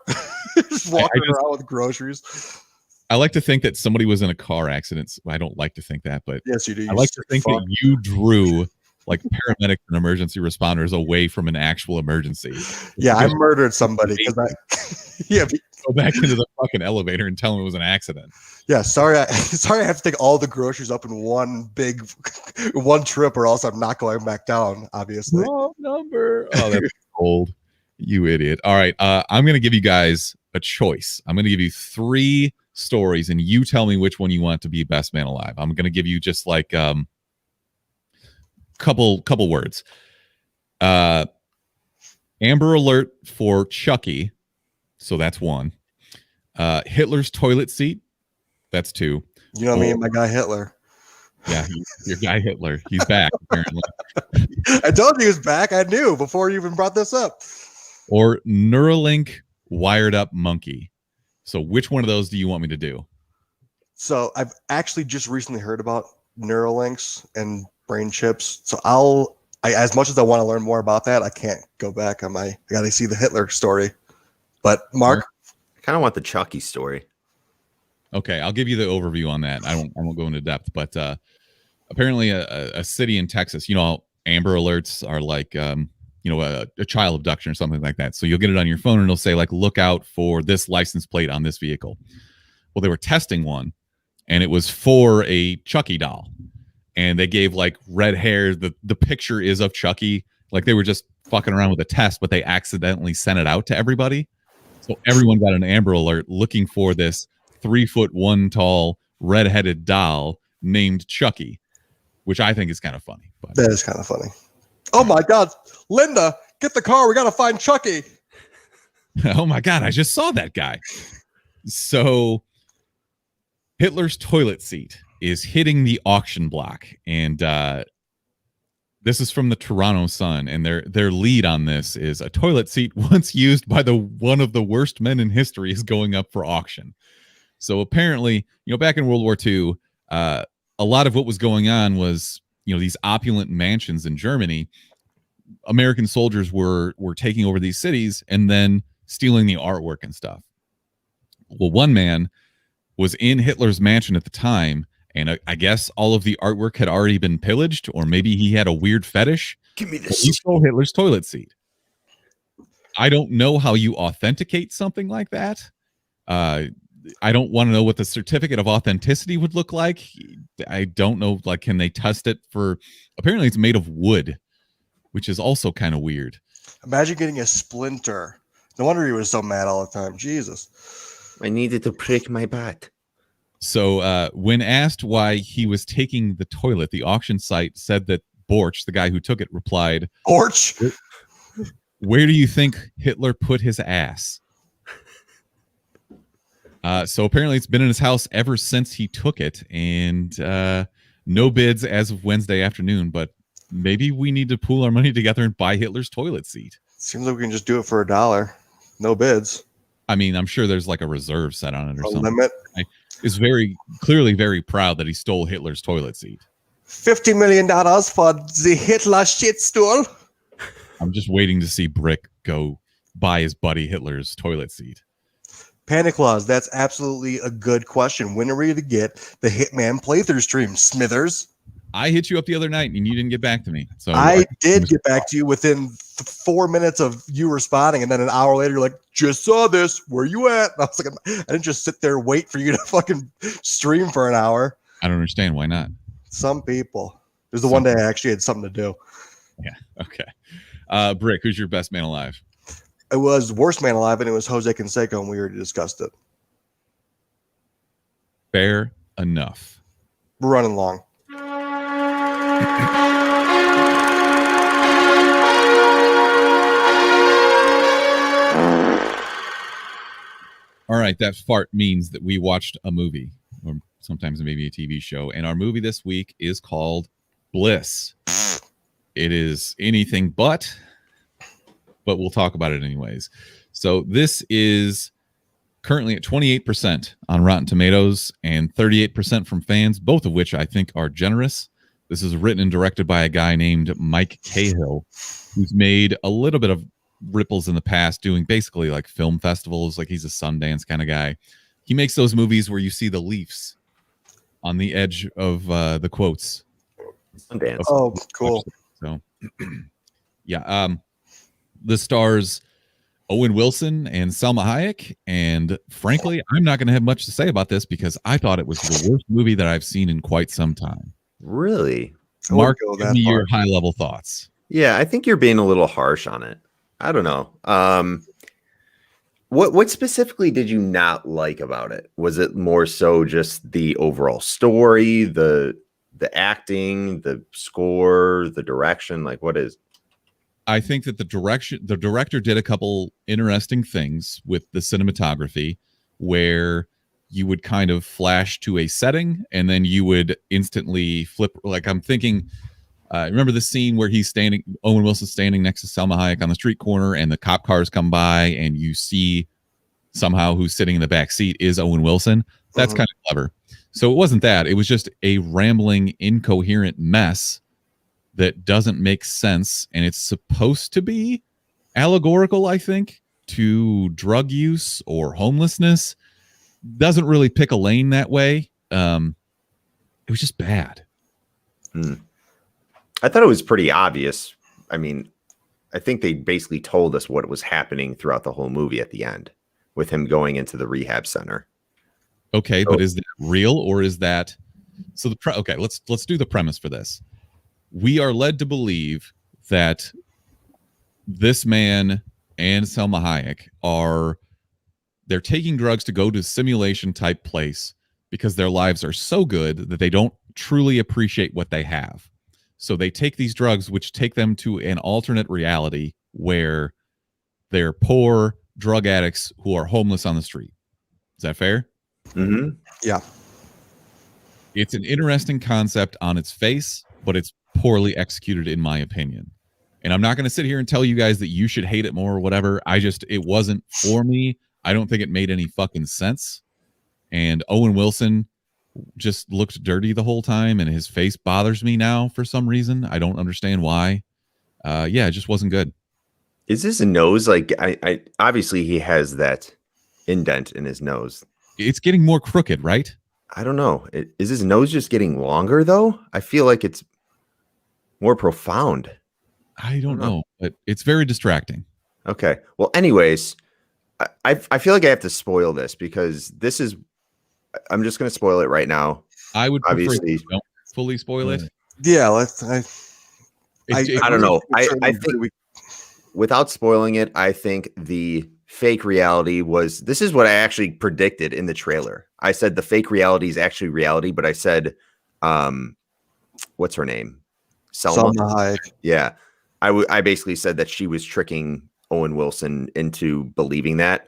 Speaker 3: Just walking around with groceries.
Speaker 1: I like to think that somebody was in a car accident. I don't like to think that, but
Speaker 3: yes, you do.
Speaker 1: I like to think that you drew paramedics and emergency responders away from an actual emergency.
Speaker 3: Yeah, I murdered somebody because Yeah,
Speaker 1: Go back into the fucking elevator and tell him it was an accident.
Speaker 3: yeah. Sorry, sorry. I have to take all the groceries up in one trip, or else I'm not going back down. Obviously.
Speaker 1: Wrong number. Oh, that's old. You idiot. All right. I'm going to give you guys a choice. I'm going to give you 3 stories, and you tell me which one you want to be best man alive. I'm going to give you just like couple words. Amber Alert for Chucky. So that's 1. Hitler's toilet seat. That's 2.
Speaker 3: You know me and my guy Hitler.
Speaker 1: Yeah, your guy Hitler. He's back, apparently.
Speaker 3: I told you he was back. I knew before you even brought this up.
Speaker 1: Or Neuralink wired up monkey. So which one of those do you want me to do?
Speaker 3: So I've actually just recently heard about Neuralinks and brain chips. So as much as I want to learn more about that, I can't go back on I got to see the Hitler story. But Mark,
Speaker 2: I kind of want the Chucky story.
Speaker 1: Okay, I'll give you the overview on that. I won't go into depth, but apparently a city in Texas, Amber Alerts are like, a child abduction or something like that. So you'll get it on your phone and it'll say like, look out for this license plate on this vehicle. Well, they were testing one and it was for a Chucky doll. And they gave like red hair. The picture is of Chucky. Like they were just fucking around with a test, but they accidentally sent it out to everybody. So everyone got an Amber Alert looking for this 3'1" tall red-headed doll named Chucky, which I think is kind of funny. But
Speaker 3: that is kind of funny. Oh my God, Linda, get the car. We got to find Chucky.
Speaker 1: Oh my God, I just saw that guy. So Hitler's toilet seat is hitting the auction block, and this is from the Toronto Sun, and their lead on this is a toilet seat once used by one of the worst men in history is going up for auction. So apparently, back in World War II, a lot of what was going on was, these opulent mansions in Germany. American soldiers were taking over these cities and then stealing the artwork and stuff. Well, one man was in Hitler's mansion at the time, and I guess all of the artwork had already been pillaged, or maybe he had a weird fetish.
Speaker 2: Give me this.
Speaker 1: He stole Hitler's toilet seat. I don't know how you authenticate something like that. I don't want to know what the certificate of authenticity would look like. I don't know, like, can they test it for... Apparently it's made of wood, which is also kind of weird.
Speaker 3: Imagine getting a splinter. No wonder he was so mad all the time. Jesus.
Speaker 2: I needed to prick my butt.
Speaker 1: So when asked why he was taking the toilet, the auction site said that Borch, the guy who took it, replied,
Speaker 3: Borch?
Speaker 1: Where do you think Hitler put his ass? So apparently it's been in his house ever since he took it, and no bids as of Wednesday afternoon, but maybe we need to pool our money together and buy Hitler's toilet seat.
Speaker 3: Seems like we can just do it for $1. No bids.
Speaker 1: I mean, I'm sure there's like a reserve set on it or something.
Speaker 3: Limit.
Speaker 1: Is very clearly very proud that he stole Hitler's toilet seat.
Speaker 3: $50 million for the Hitler shit stool.
Speaker 1: I'm just waiting to see Brick go buy his buddy Hitler's toilet seat.
Speaker 3: Panic Claus, that's absolutely a good question. When are we to get the Hitman playthrough stream, Smithers?
Speaker 1: I hit you up the other night and you didn't get back to me. So
Speaker 3: I did get back to you within 4 minutes of you responding, and then an hour later you're like, just saw this, where you at? And I was like, I didn't just sit there and wait for you to fucking stream for an hour.
Speaker 1: I don't understand why not.
Speaker 3: Some people. There's the one day I actually had something to do.
Speaker 1: Yeah. Okay. Brick, who's your best man alive?
Speaker 3: It was Worst Man Alive, and it was Jose Canseco, and we already discussed it.
Speaker 1: Fair enough.
Speaker 3: We're running long.
Speaker 1: All right, that fart means that we watched a movie, or sometimes maybe a TV show, and our movie this week is called Bliss. It is anything but we'll talk about it anyways. So this is currently at 28% on Rotten Tomatoes and 38% from fans, both of which I think are generous. This is written and directed by a guy named Mike Cahill, who's made a little bit of ripples in the past doing basically like film festivals. Like he's a Sundance kind of guy. He makes those movies where you see the leaves on the edge of the quotes.
Speaker 2: Sundance.
Speaker 3: Oh, cool.
Speaker 1: So yeah. The stars Owen Wilson and Selma Hayek. And frankly, I'm not going to have much to say about this because I thought it was the worst movie that I've seen in quite some time.
Speaker 2: Really?
Speaker 1: Mark, give me your high-level thoughts.
Speaker 2: Yeah, I think you're being a little harsh on it. I don't know. What specifically did you not like about it? Was it more so just the overall story, the acting, the score, the direction? Like, what is?
Speaker 1: I think that the director did a couple interesting things with the cinematography where you would kind of flash to a setting and then you would instantly flip. Like I'm thinking, remember the scene where Owen Wilson's standing next to Selma Hayek on the street corner and the cop cars come by and you see somehow who's sitting in the back seat is Owen Wilson. That's kind of clever. So it wasn't that. It was just a rambling, incoherent mess that doesn't make sense, and it's supposed to be allegorical, I think, to drug use or homelessness. Doesn't really pick a lane that way. It was just bad.
Speaker 2: I thought it was pretty obvious. I mean, I think they basically told us what was happening throughout the whole movie at the end with him going into the rehab center.
Speaker 1: Okay, but is that real or is that so? Okay, let's do the premise for this. We are led to believe that this man and Selma Hayek they're taking drugs to go to a simulation type place because their lives are so good that they don't truly appreciate what they have. So they take these drugs, which take them to an alternate reality where they're poor drug addicts who are homeless on the street. Is that fair?
Speaker 2: Mm-hmm.
Speaker 3: Yeah.
Speaker 1: It's an interesting concept on its face, but it's poorly executed in my opinion. And I'm not going to sit here and tell you guys that you should hate it more or whatever. It wasn't for me. I don't think it made any fucking sense. And Owen Wilson just looked dirty the whole time and his face bothers me now for some reason. I don't understand why. It just wasn't good.
Speaker 2: Is his nose like I obviously he has that indent in his nose.
Speaker 1: It's getting more crooked, right?
Speaker 2: I don't know. Is his nose just getting longer though? I feel like it's more profound.
Speaker 1: I don't know, but it's very distracting.
Speaker 2: Okay. Well, anyways, I feel like I have to spoil this because I'm just going to spoil it right now.
Speaker 1: I would
Speaker 2: obviously
Speaker 1: don't fully spoil it.
Speaker 3: Yeah,
Speaker 2: I don't know. I think without spoiling it, I think the fake reality this is what I actually predicted in the trailer. I said the fake reality is actually reality, but I said, what's her name? Selma Hayek. Yeah. I basically said that she was tricking Owen Wilson into believing that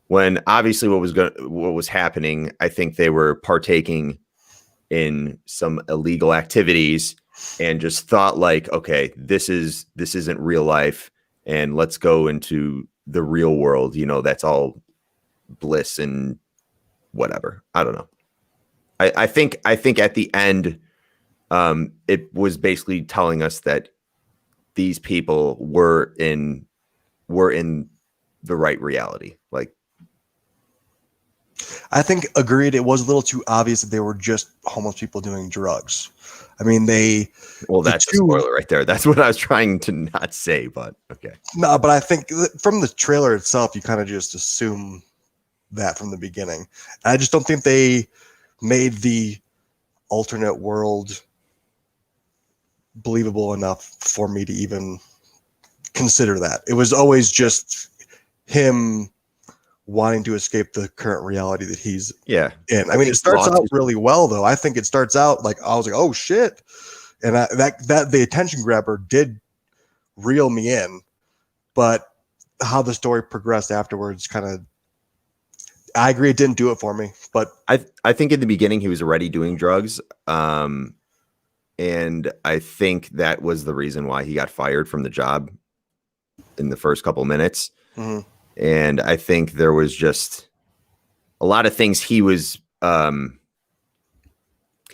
Speaker 2: when obviously what was happening, I think they were partaking in some illegal activities and just thought like, okay, this isn't real life. And let's go into the real world. You know, that's all bliss and whatever. I don't know. I think at the end, it was basically telling us that these people were in the right reality. Like,
Speaker 3: I think agreed. It was a little too obvious that they were just homeless people doing drugs. I mean,
Speaker 2: that's a spoiler right there. That's what I was trying to not say, but okay.
Speaker 3: No, but I think from the trailer itself, you kind of just assume that from the beginning. I just don't think they made the alternate world believable enough for me to even consider that. It was always just him wanting to escape the current reality that he's in. I mean, it starts out really well, though. I think it starts out like I was like, oh shit, and that the attention grabber did reel me in, but how the story progressed afterwards kind of. I agree, it didn't do it for me, but
Speaker 2: I think in the beginning he was already doing drugs, and I think that was the reason why he got fired from the job in the first couple minutes.
Speaker 3: Mm-hmm.
Speaker 2: And I think there was just a lot of things he was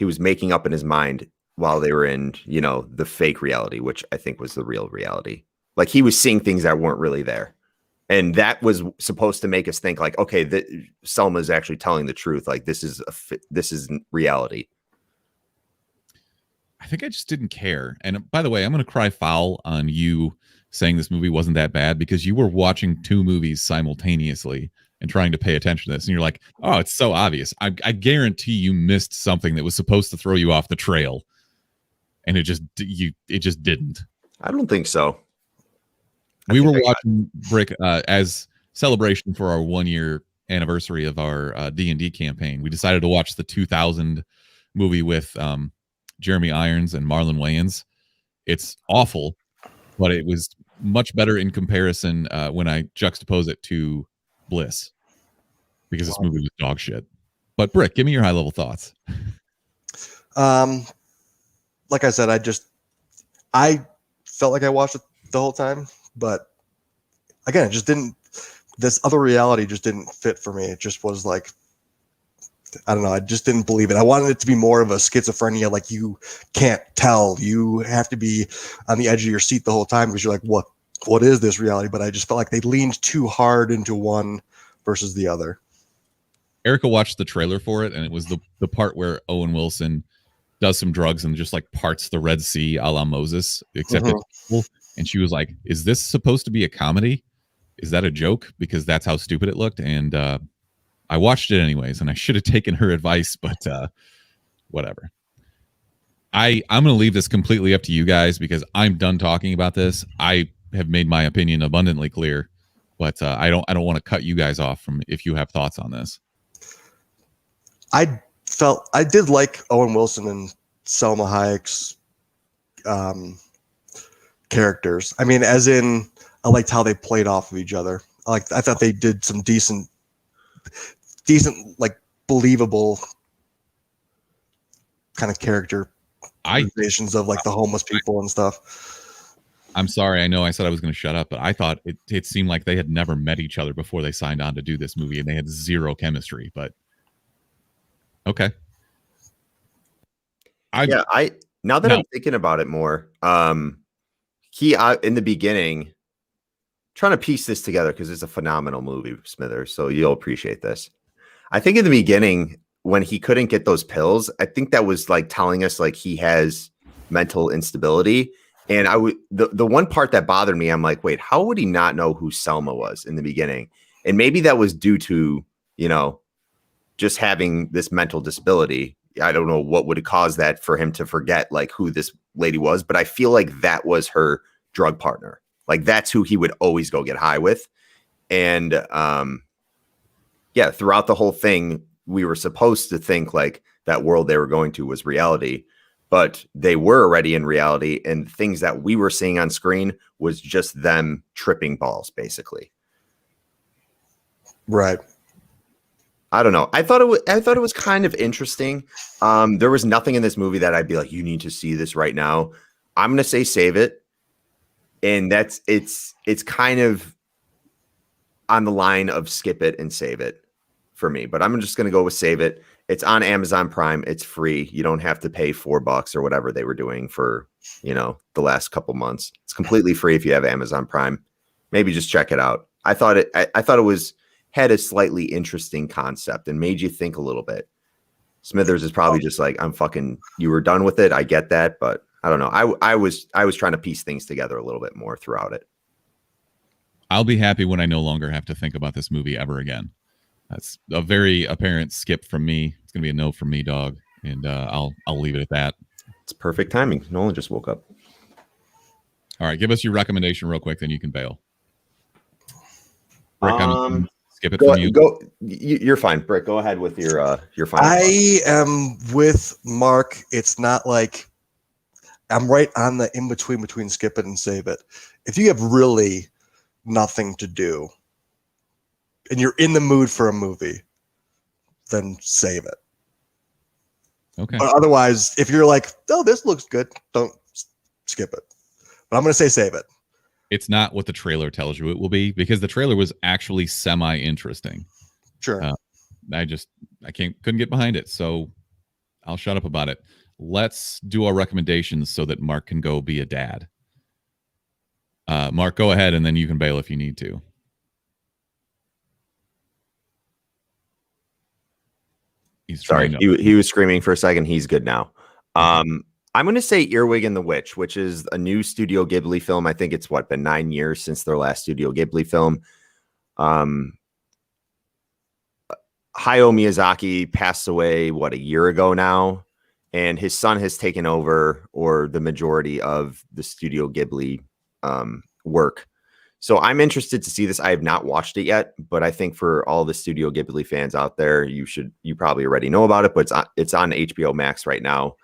Speaker 2: making up in his mind while they were in, the fake reality, which I think was the real reality. Like he was seeing things that weren't really there. And that was supposed to make us think like, okay, Selma's actually telling the truth. Like this is reality.
Speaker 1: I think I just didn't care. And by the way, I'm going to cry foul on you saying this movie wasn't that bad because you were watching two movies simultaneously and trying to pay attention to this, and you're like, oh, it's so obvious. I guarantee you missed something that was supposed to throw you off the trail, and it just didn't.
Speaker 2: I don't think so.
Speaker 1: We were watching Brick as celebration for our 1 year anniversary of our D&D campaign. We decided to watch the 2000 movie with Jeremy Irons and Marlon Wayans. It's awful, but it was much better in comparison when I juxtapose it to Bliss, because this movie was dog shit. But Brick, give me your high level thoughts.
Speaker 3: Like I said, I felt like I watched it the whole time, but again, it just didn't. This other reality just didn't fit for me. It just was like, I don't know. I just didn't believe it. I wanted it to be more of a schizophrenia, like you can't tell. You have to be on the edge of your seat the whole time because you're like, what is this reality? But I just felt like they leaned too hard into one versus the other.
Speaker 1: Erica watched the trailer for it, and it was the part where Owen Wilson does some drugs and just like parts the Red Sea a la Moses, except it's cool. And she was like, is this supposed to be a comedy? Is that a joke? Because that's how stupid it looked. And I watched it anyways, and I should have taken her advice, but whatever. I'm going to leave this completely up to you guys because I'm done talking about this. I have made my opinion abundantly clear, but I don't want to cut you guys off from if you have thoughts on this.
Speaker 3: I did like Owen Wilson and Selma Hayek's characters. I mean, as in, I liked how they played off of each other. I thought they did some decent, like believable kind of characterizations of like the homeless people and stuff.
Speaker 1: I'm sorry. I know I said I was going to shut up, but I thought it seemed like they had never met each other before they signed on to do this movie, and they had zero chemistry. But okay.
Speaker 2: Now that I'm thinking about it more, he in the beginning, trying to piece this together because it's a phenomenal movie, Smithers. So you'll appreciate this. I think in the beginning, when he couldn't get those pills, I think that was like telling us like he has mental instability. And the one part that bothered me, I'm like, wait, how would he not know who Selma was in the beginning? And maybe that was due to, just having this mental disability. I don't know what would cause that for him to forget like who this lady was, but I feel like that was her drug partner. Like that's who he would always go get high with. And throughout the whole thing, we were supposed to think like that world they were going to was reality, but they were already in reality. And things that we were seeing on screen was just them tripping balls, basically.
Speaker 3: Right.
Speaker 2: I don't know. I thought it was kind of interesting. There was nothing in this movie that I'd be like, you need to see this right now. I'm going to say save it. And it's kind of on the line of skip it and save it for me, but I'm just going to go with save it. It's on Amazon Prime. It's free. You don't have to pay $4 or whatever they were doing for, the last couple months. It's completely free if you have Amazon Prime. Maybe just check it out. I thought it had a slightly interesting concept and made you think a little bit. Smithers is probably just like, you were done with it. I get that, but I don't know. I was trying to piece things together a little bit more throughout it.
Speaker 1: I'll be happy when I no longer have to think about this movie ever again. That's a very apparent skip from me. It's gonna be a no from me, dog, and I'll leave it at that.
Speaker 2: It's perfect timing. Nolan just woke up.
Speaker 1: All right, give us your recommendation real quick, then you can bail. Rick, skip it from you.
Speaker 2: You're fine, Brick. Go ahead with your final.
Speaker 3: I am with Mark. It's not like I'm right on the in between skip it and save it. If you have really nothing to do and you're in the mood for a movie, then save it.
Speaker 1: Okay.
Speaker 3: But otherwise, if you're like, oh, this looks good, don't skip it. But I'm going to say save it.
Speaker 1: It's not what the trailer tells you it will be, because the trailer was actually semi-interesting.
Speaker 3: Sure.
Speaker 1: I couldn't get behind it, so I'll shut up about it. Let's do our recommendations so that Mark can go be a dad. Mark, go ahead, and then you can bail if you need to.
Speaker 2: Sorry, he was screaming for a second. He's good now. I'm going to say Earwig and the Witch, which is a new Studio Ghibli film. I think it's been 9 years since their last Studio Ghibli film. Hayao Miyazaki passed away, a year ago now, and his son has taken over, or the majority of the Studio Ghibli work. So I'm interested to see this. I have not watched it yet, but I think for all the Studio Ghibli fans out there, you probably already know about it, but it's on HBO Max right now.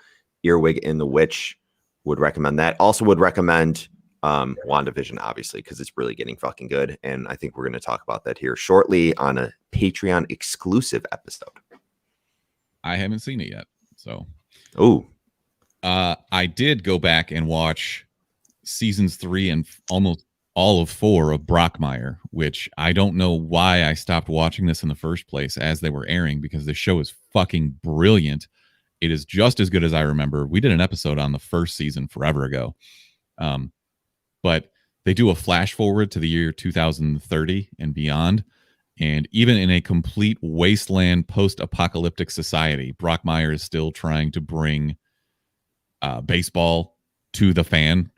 Speaker 2: Earwig and the Witch, would recommend that. Also would recommend WandaVision, obviously, because it's really getting fucking good. And I think we're going to talk about that here shortly on a Patreon exclusive episode.
Speaker 1: I haven't seen it yet. So, I did go back and watch seasons 3 and almost all of 4 of Brockmire, which I don't know why I stopped watching this in the first place as they were airing, because the show is fucking brilliant. It is just as good as I remember. We did an episode on the first season forever ago. But they do a flash forward to the year 2030 and beyond. And even in a complete wasteland post-apocalyptic society, Brockmire is still trying to bring baseball to the fan.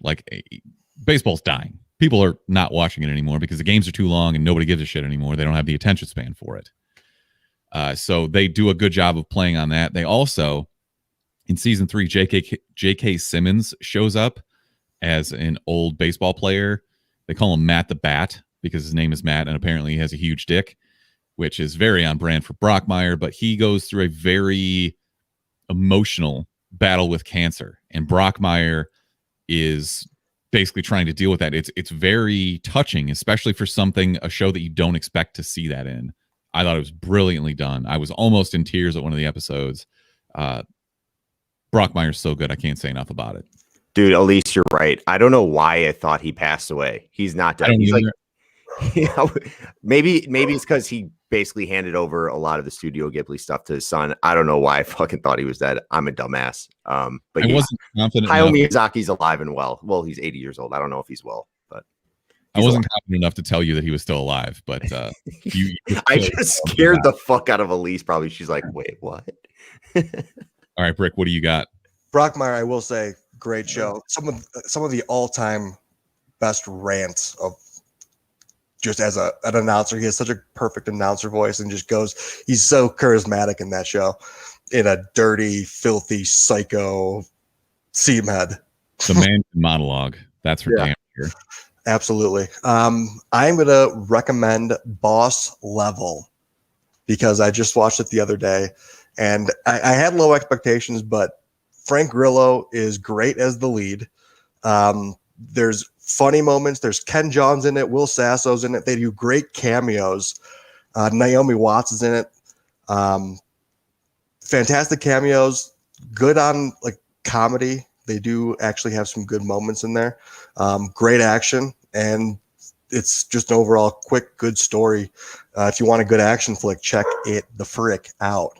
Speaker 1: Baseball's dying. People are not watching it anymore because the games are too long and nobody gives a shit anymore. They don't have the attention span for it. So they do a good job of playing on that. They also, in season 3, J.K. Simmons shows up as an old baseball player. They call him Matt the Bat because his name is Matt, and apparently he has a huge dick, which is very on brand for Brockmire. But he goes through a very emotional battle with cancer, and Brockmire is basically trying to deal with that. It's very touching, especially for a show that you don't expect to see that in. I thought it was brilliantly done. I was almost in tears at one of the episodes. Brockmire's so good. I can't say enough about it.
Speaker 2: Dude, Elise, you're right. I don't know why I thought he passed away. He's not dead. He's maybe it's because he basically handed over a lot of the Studio Ghibli stuff to his son. I don't know why I fucking thought he was dead. I'm a dumbass. But
Speaker 1: I wasn't confident.
Speaker 2: Hayao Miyazaki's alive and well. Well, he's 80 years old. I don't know if he's well, but
Speaker 1: I wasn't confident enough to tell you that he was still alive. But
Speaker 2: I just scared the fuck out of Elise. Probably she's like, wait, what?
Speaker 1: All right, Brick, what do you got?
Speaker 3: Brockmire, I will say, great show. Some of the all-time best rants of just as an announcer. He has such a perfect announcer voice and just goes. He's so charismatic in that show, in a dirty, filthy, psycho seamhead.
Speaker 1: The man monologue. That's for damn sure.
Speaker 3: Absolutely. I'm gonna recommend Boss Level because I just watched it the other day, and I had low expectations, but Frank Grillo is great as the lead. There's funny moments. There's Ken Johns in it. Will Sasso's in it. They do great cameos. Naomi Watts is in it. Fantastic cameos. Good on comedy. They do actually have some good moments in there. Great action, and it's just an overall quick, good story. If you want a good action flick, check it the frick out.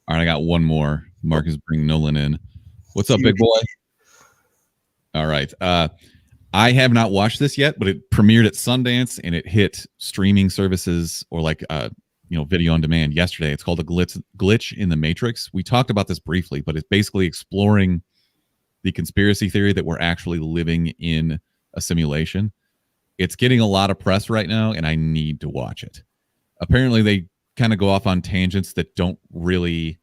Speaker 1: All right, I got one more. Marcus, bring Nolan in. What's up, big boy? All right. I have not watched this yet, but it premiered at Sundance and it hit streaming services or video on demand yesterday. It's called A Glitch in the Matrix. We talked about this briefly, but it's basically exploring the conspiracy theory that we're actually living in a simulation. It's getting a lot of press right now, and I need to watch it. Apparently, they kind of go off on tangents that don't really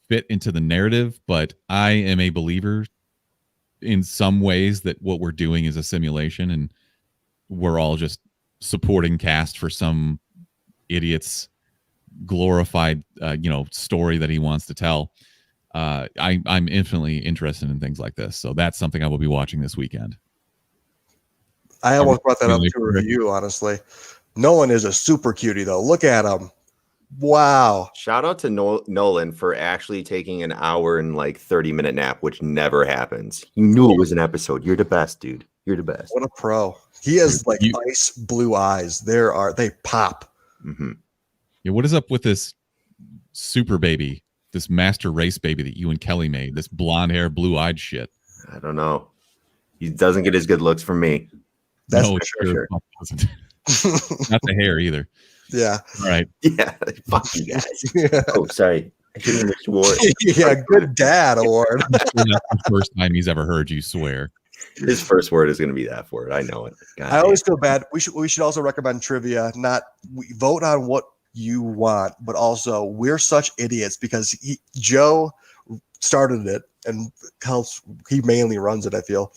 Speaker 1: fit into the narrative, but I am a believer in some ways that what we're doing is a simulation, and we're all just supporting cast for some idiot's glorified story that he wants to tell. I'm infinitely interested in things like this, so that's something I will be watching this weekend.
Speaker 3: I almost brought that up to review, honestly. Nolan is a super cutie, though. Look at him. Wow.
Speaker 2: Shout out to Nolan for actually taking an hour and 30-minute nap, which never happens. You knew it was an episode. You're the best, dude. You're the best.
Speaker 3: What a pro. He has ice blue eyes. They pop.
Speaker 2: Mm-hmm.
Speaker 1: Yeah, what is up with this super baby, this master race baby that you and Kelly made, this blonde hair, blue-eyed shit?
Speaker 2: I don't know. He doesn't get his good looks from me.
Speaker 3: That's for sure.
Speaker 1: Not the hair either.
Speaker 3: Yeah.
Speaker 1: All right.
Speaker 2: Yeah. Fuck you guys. Yeah. Oh, sorry. I shouldn't have swore.
Speaker 3: Yeah, good dad award.
Speaker 1: That's the first time he's ever heard you swear.
Speaker 2: His first word is going to be the F word. I know it. God
Speaker 3: I always feel bad. We should also recommend trivia. We vote on what you want, but also we're such idiots because Joe started it and he mainly runs it. I feel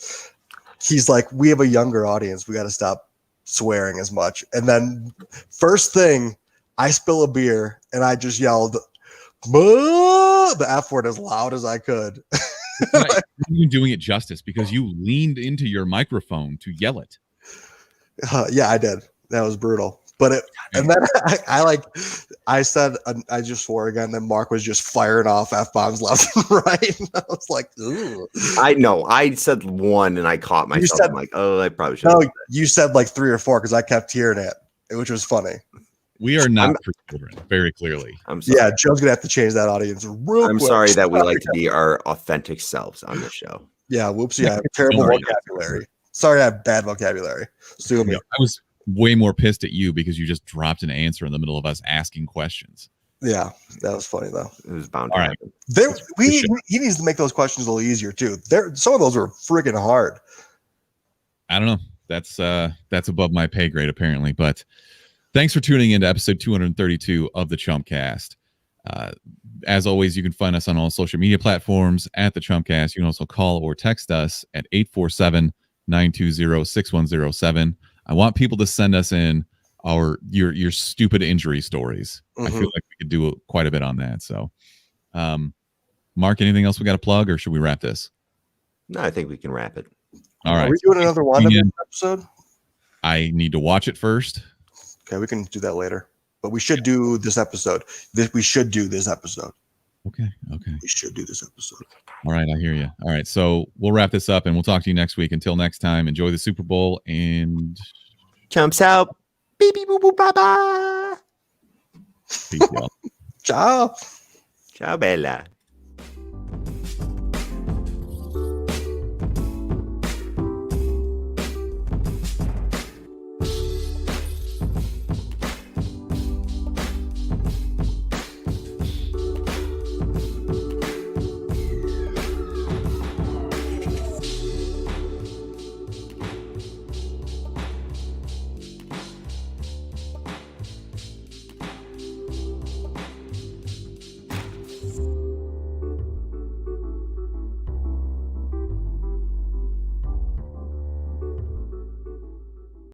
Speaker 3: he's like, we have a younger audience. We got to stop swearing as much. And then first thing, I spill a beer and I just yelled the F word as loud as I could.
Speaker 1: Right. You're doing it justice because you leaned into your microphone to yell it.
Speaker 3: Yeah, I did. That was brutal. But and then I said, I just swore again. Then Mark was just firing off F-bombs left and right. And I was like, ooh.
Speaker 2: I know. I said one and I caught myself. I'm like, oh, I probably should.
Speaker 3: No, you said like 3 or 4 because I kept hearing it, which was funny.
Speaker 1: We are not for children, very clearly.
Speaker 2: I'm sorry.
Speaker 3: Yeah, Joe's gonna have to change that audience real
Speaker 2: I'm
Speaker 3: quick.
Speaker 2: sorry that we like to be our authentic selves on the show.
Speaker 3: Yeah, whoopsie. I have terrible vocabulary. Sorry, I have bad vocabulary. Sue me.
Speaker 1: I was way more pissed at you because you just dropped an answer in the middle of us asking questions.
Speaker 3: Yeah, that was funny though.
Speaker 2: It was bound
Speaker 1: All
Speaker 2: to
Speaker 1: right.
Speaker 2: happen.
Speaker 3: He needs to make those questions a little easier too. Some of those were freaking hard.
Speaker 1: I don't know. That's above my pay grade apparently, but thanks for tuning in to episode 232 of the Chumpcast. As always, you can find us on all social media platforms at the Chumpcast. You can also call or text us at 847-920-6107. I want people to send us in your stupid injury stories. I feel like we could do quite a bit on that. So, Mark, anything else we got to plug, or should we wrap this?
Speaker 2: No, I think we can wrap it.
Speaker 3: Are
Speaker 1: All right.
Speaker 3: we doing another WandaVision episode?
Speaker 1: I need to watch it first.
Speaker 3: Okay, we can do that later. But we should do this episode. We should do this episode.
Speaker 1: Okay.
Speaker 3: We should do this episode.
Speaker 1: All right, I hear you. All right, so we'll wrap this up and we'll talk to you next week. Until next time, enjoy the Super Bowl and
Speaker 2: Chumps out. Beep, beep, boop, boop, bye, bye.
Speaker 1: peace, y'all.
Speaker 3: Ciao.
Speaker 2: Ciao, Bella.